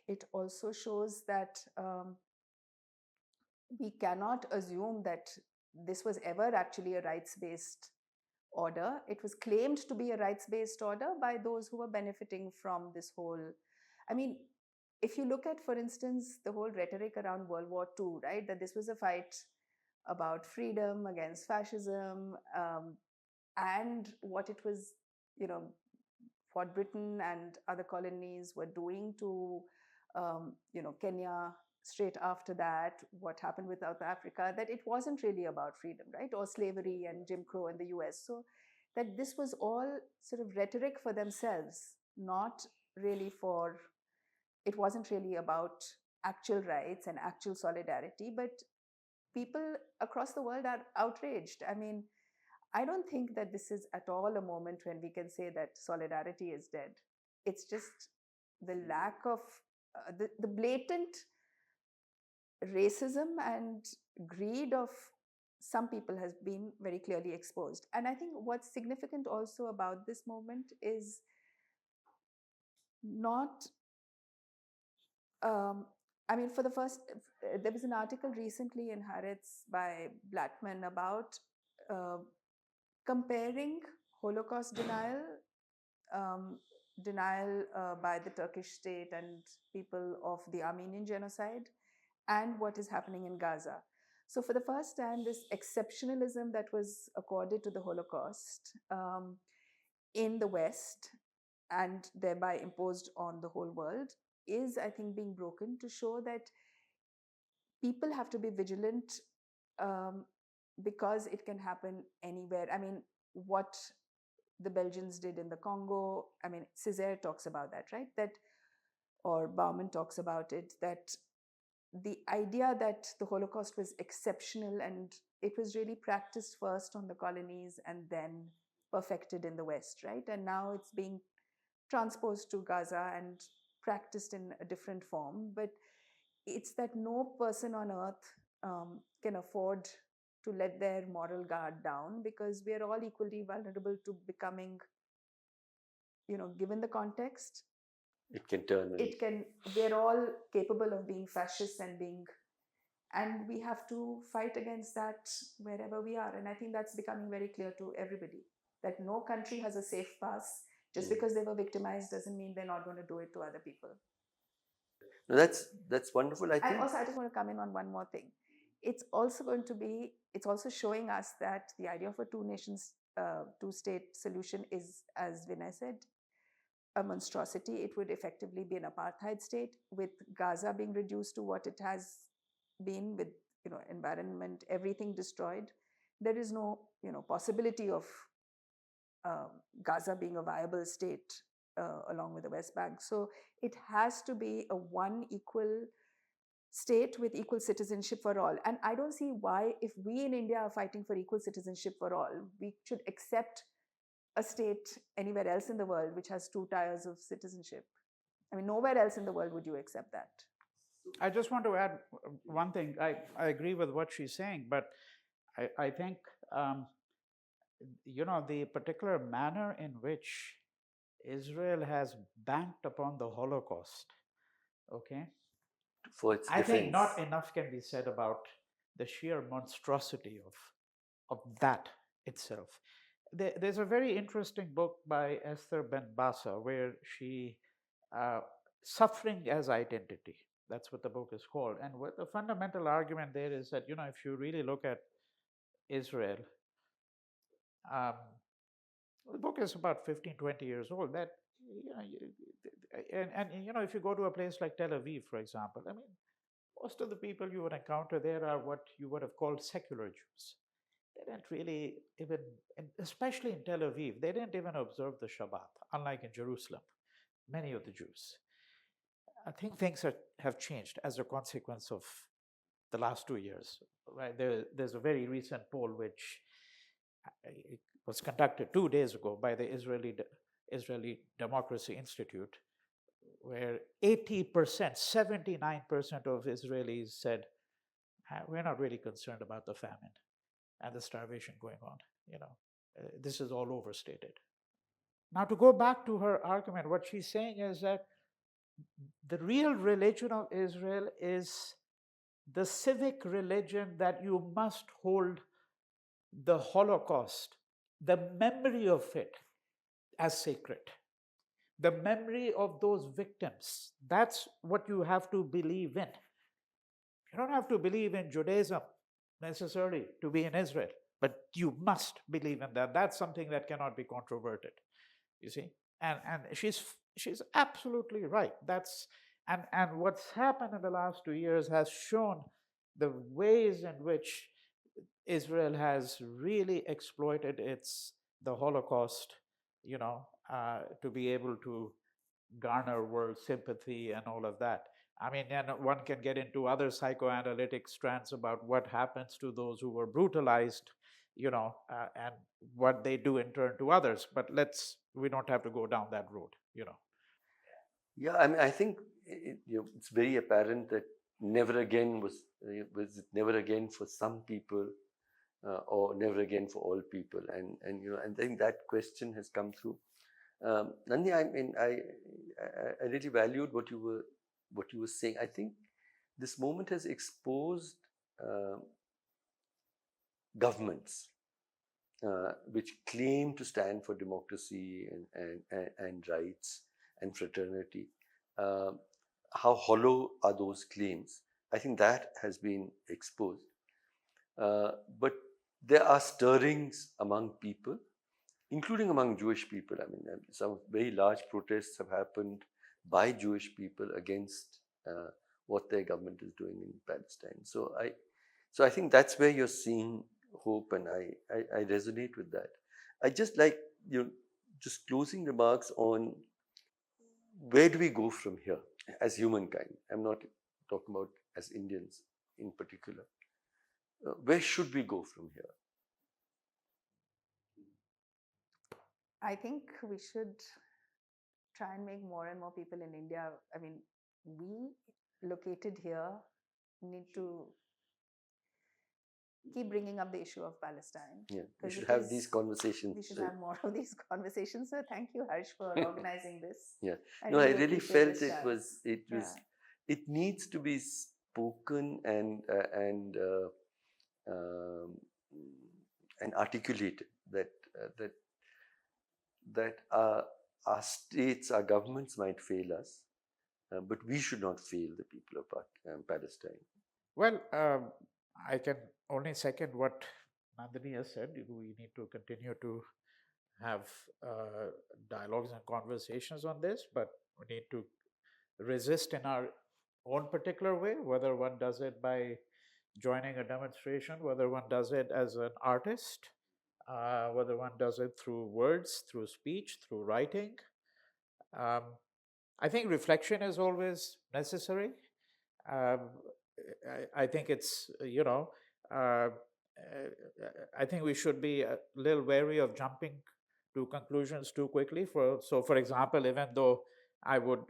it also shows that we cannot assume that this was ever actually a rights-based order. It was claimed to be a rights-based order by those who were benefiting from this whole. I mean, if you look at, for instance, the whole rhetoric around World War II, right, that this was a fight about freedom against fascism, and what it was, what Britain and other colonies were doing to, Kenya straight after that, what happened with South Africa, that it wasn't really about freedom, right? Or slavery and Jim Crow in the US. So that this was all sort of rhetoric for themselves, not really for, it wasn't really about actual rights and actual solidarity, but people across the world are outraged. I mean, I don't think that this is at all a moment when we can say that solidarity is dead. It's just the lack of the blatant racism and greed of some people has been very clearly exposed. And I think what's significant also about this moment is not, I mean, for the first, there was an article recently in Haaretz by Blackman about comparing Holocaust denial, by the Turkish state and people of the Armenian genocide, and what is happening in Gaza. So for the first time, this exceptionalism that was accorded to the Holocaust in the West and thereby imposed on the whole world is, I think, being broken to show that people have to be vigilant, because it can happen anywhere. I mean, what the Belgians did in the Congo, I mean, Césaire talks about that, right? That, or Bauman talks about it, that the idea that the Holocaust was exceptional and it was really practiced first on the colonies and then perfected in the West, right? And now it's being transposed to Gaza and practiced in a different form. But it's that no person on earth can afford to let their moral guard down, because we are all equally vulnerable to becoming, given the context, It can turn. we're all capable of being fascists and we have to fight against that wherever we are. And I think that's becoming very clear to everybody, that no country has a safe pass. Just because they were victimized doesn't mean they're not going to do it to other people. No, that's wonderful. I think. Also, I just want to come in on one more thing. It's also showing us that the idea of a two-state solution is, as Vinay said, a monstrosity. It would effectively be an apartheid state, with Gaza being reduced to what it has been, with environment, everything destroyed. There is no possibility of Gaza being a viable state along with the West Bank. So it has to be a one equal state with equal citizenship for all. And I don't see why, if we in India are fighting for equal citizenship for all, we should accept a state anywhere else in the world which has two tiers of citizenship. I mean, nowhere else in the world would you accept that. I just want to add one thing. I agree with what she's saying, but I think, the particular manner in which Israel has banked upon the Holocaust, okay? For its I defense. think not enough can be said about the sheer monstrosity of that itself. There's a very interesting book by Esther Ben-Bassa where she, Suffering as Identity, that's what the book is called. And what the fundamental argument there is that, if you really look at Israel, the book is about 15, 20 years old, that, if you go to a place like Tel Aviv, for example, I mean, most of the people you would encounter there are what you would have called secular Jews. They didn't really even, especially in Tel Aviv, they didn't even observe the Shabbat, unlike in Jerusalem, many of the Jews. I think things have changed as a consequence of the last 2 years. Right? There's a very recent poll which was conducted 2 days ago by the Israeli Democracy Institute, where 80%, 79% of Israelis said, we're not really concerned about the famine and the starvation going on. This is all overstated. Now, to go back to her argument, what she's saying is that the real religion of Israel is the civic religion that you must hold the Holocaust, the memory of it, as sacred. The memory of those victims. That's what you have to believe in. You don't have to believe in Judaism necessarily to be in Israel, but you must believe in that. That's something that cannot be controverted, you see. And she's absolutely right. And what's happened in the last 2 years has shown the ways in which Israel has really exploited the Holocaust, to be able to garner world sympathy and all of that. I mean, and one can get into other psychoanalytic strands about what happens to those who were brutalized, and what they do in turn to others. But we don't have to go down that road, Yeah, I mean, I think it's very apparent that never again was it never again for some people, or never again for all people, and I think that question has come through. Nandini, I mean, I really valued what you were saying. I think this moment has exposed governments which claim to stand for democracy and rights and fraternity. How hollow are those claims? I think that has been exposed. But there are stirrings among people, including among Jewish people. I mean, some very large protests have happened by Jewish people against what their government is doing in Palestine. So I think that's where you're seeing hope, and I resonate with that. I just like just closing remarks on where do we go from here as humankind. I'm not talking about as Indians in particular. Where should we go from here? I think we should try and make more and more people in India. I mean, we located here need to keep bringing up the issue of Palestine. Yeah, we should have these conversations. We should have more of these conversations. So thank you, Harsh, for organizing this. Yeah, I really felt it needs to be spoken and articulated that our states, our governments might fail us, but we should not fail the people of Palestine. Well, I can only second what Nandini has said. We need to continue to have dialogues and conversations on this, but we need to resist in our own particular way, whether one does it by joining a demonstration, whether one does it as an artist, whether one does it through words, through speech, through writing. I think reflection is always necessary. I think it's, I think we should be a little wary of jumping to conclusions too quickly. So, for example, even though I would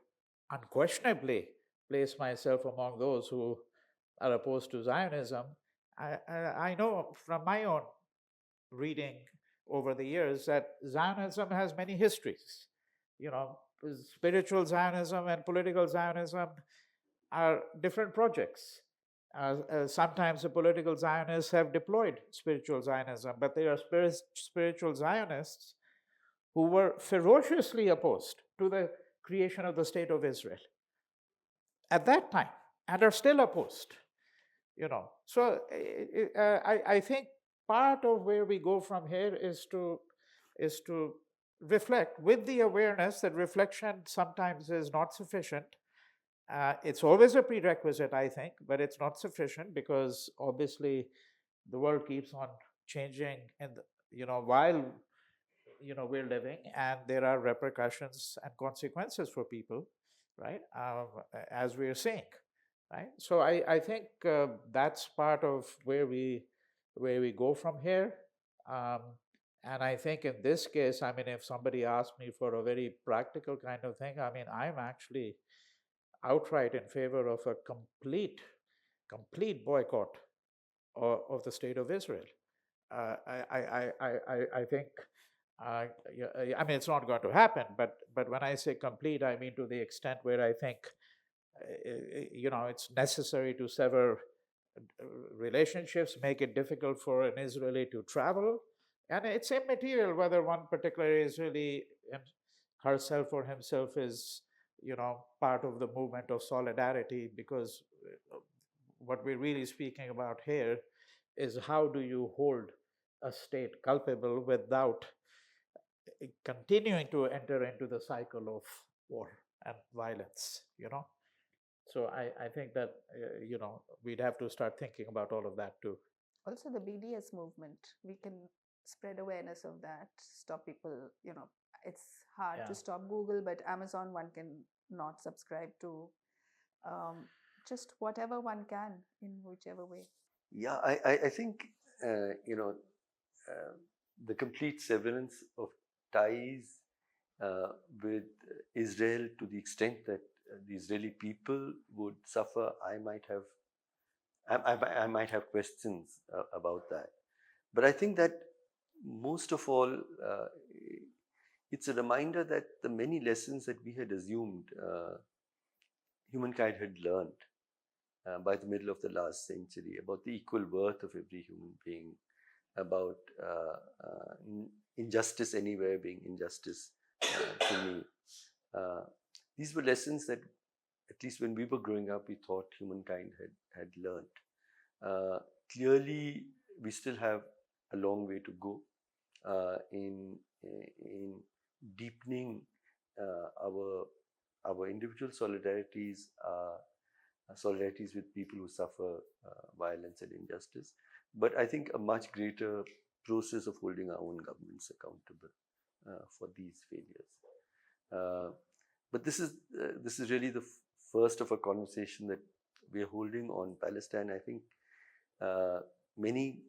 unquestionably place myself among those who are opposed to Zionism, I know from my own reading over the years that Zionism has many histories. Spiritual Zionism and political Zionism are different projects. Sometimes the political Zionists have deployed spiritual Zionism, but they are spiritual Zionists who were ferociously opposed to the creation of the State of Israel at that time and are still opposed. So I think part of where we go from here is to reflect with the awareness that reflection sometimes is not sufficient. It's always a prerequisite, I think, but it's not sufficient because obviously the world keeps on changing, and while we're living, and there are repercussions and consequences for people, right? As we're seeing, right? So I think that's part of where we go from here. And I think in this case, I mean, if somebody asked me for a very practical kind of thing, I mean, I'm actually outright in favor of a complete boycott of the State of Israel. I think, I mean, it's not going to happen, but when I say complete, I mean to the extent where I think, it's necessary to sever relationships, make it difficult for an Israeli to travel. And it's immaterial whether one particular Israeli herself or himself is, part of the movement of solidarity, because what we're really speaking about here is how do you hold a state culpable without continuing to enter into the cycle of war and violence, So I think that, we'd have to start thinking about all of that too. Also, the BDS movement, we can spread awareness of that, stop people, it's hard to stop Google, but Amazon one can not subscribe to. Just whatever one can in whichever way. Yeah, I think, the complete severance of ties with Israel to the extent that the Israeli people would suffer, I might have questions about that. But I think that most of all, it's a reminder that the many lessons that we had assumed humankind had learned by the middle of the last century about the equal worth of every human being, about injustice anywhere being injustice to me. These were lessons that, at least when we were growing up, we thought humankind had learned. Clearly, we still have a long way to go in deepening our individual solidarities, solidarities with people who suffer violence and injustice. But I think a much greater process of holding our own governments accountable for these failures. But this is really the first of a conversation that we are holding on Palestine. I think many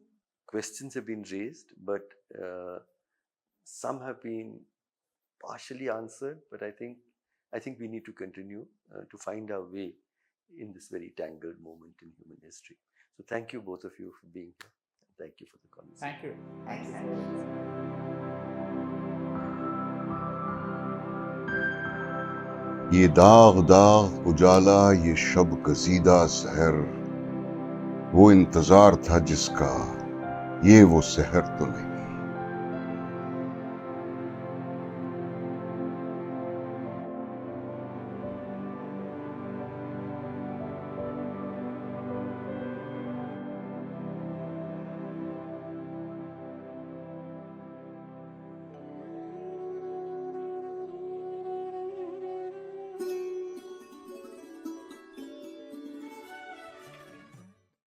questions have been raised, but some have been partially answered. But I think we need to continue to find our way in this very tangled moment in human history. So thank you both of you for being here. Thank you for the conversation. Thank you. Thank you. ये दाग दाग उजाला, ये शब गजीदा सहर, वो इंतजार था जिसका, ये वो सहर तो नहीं।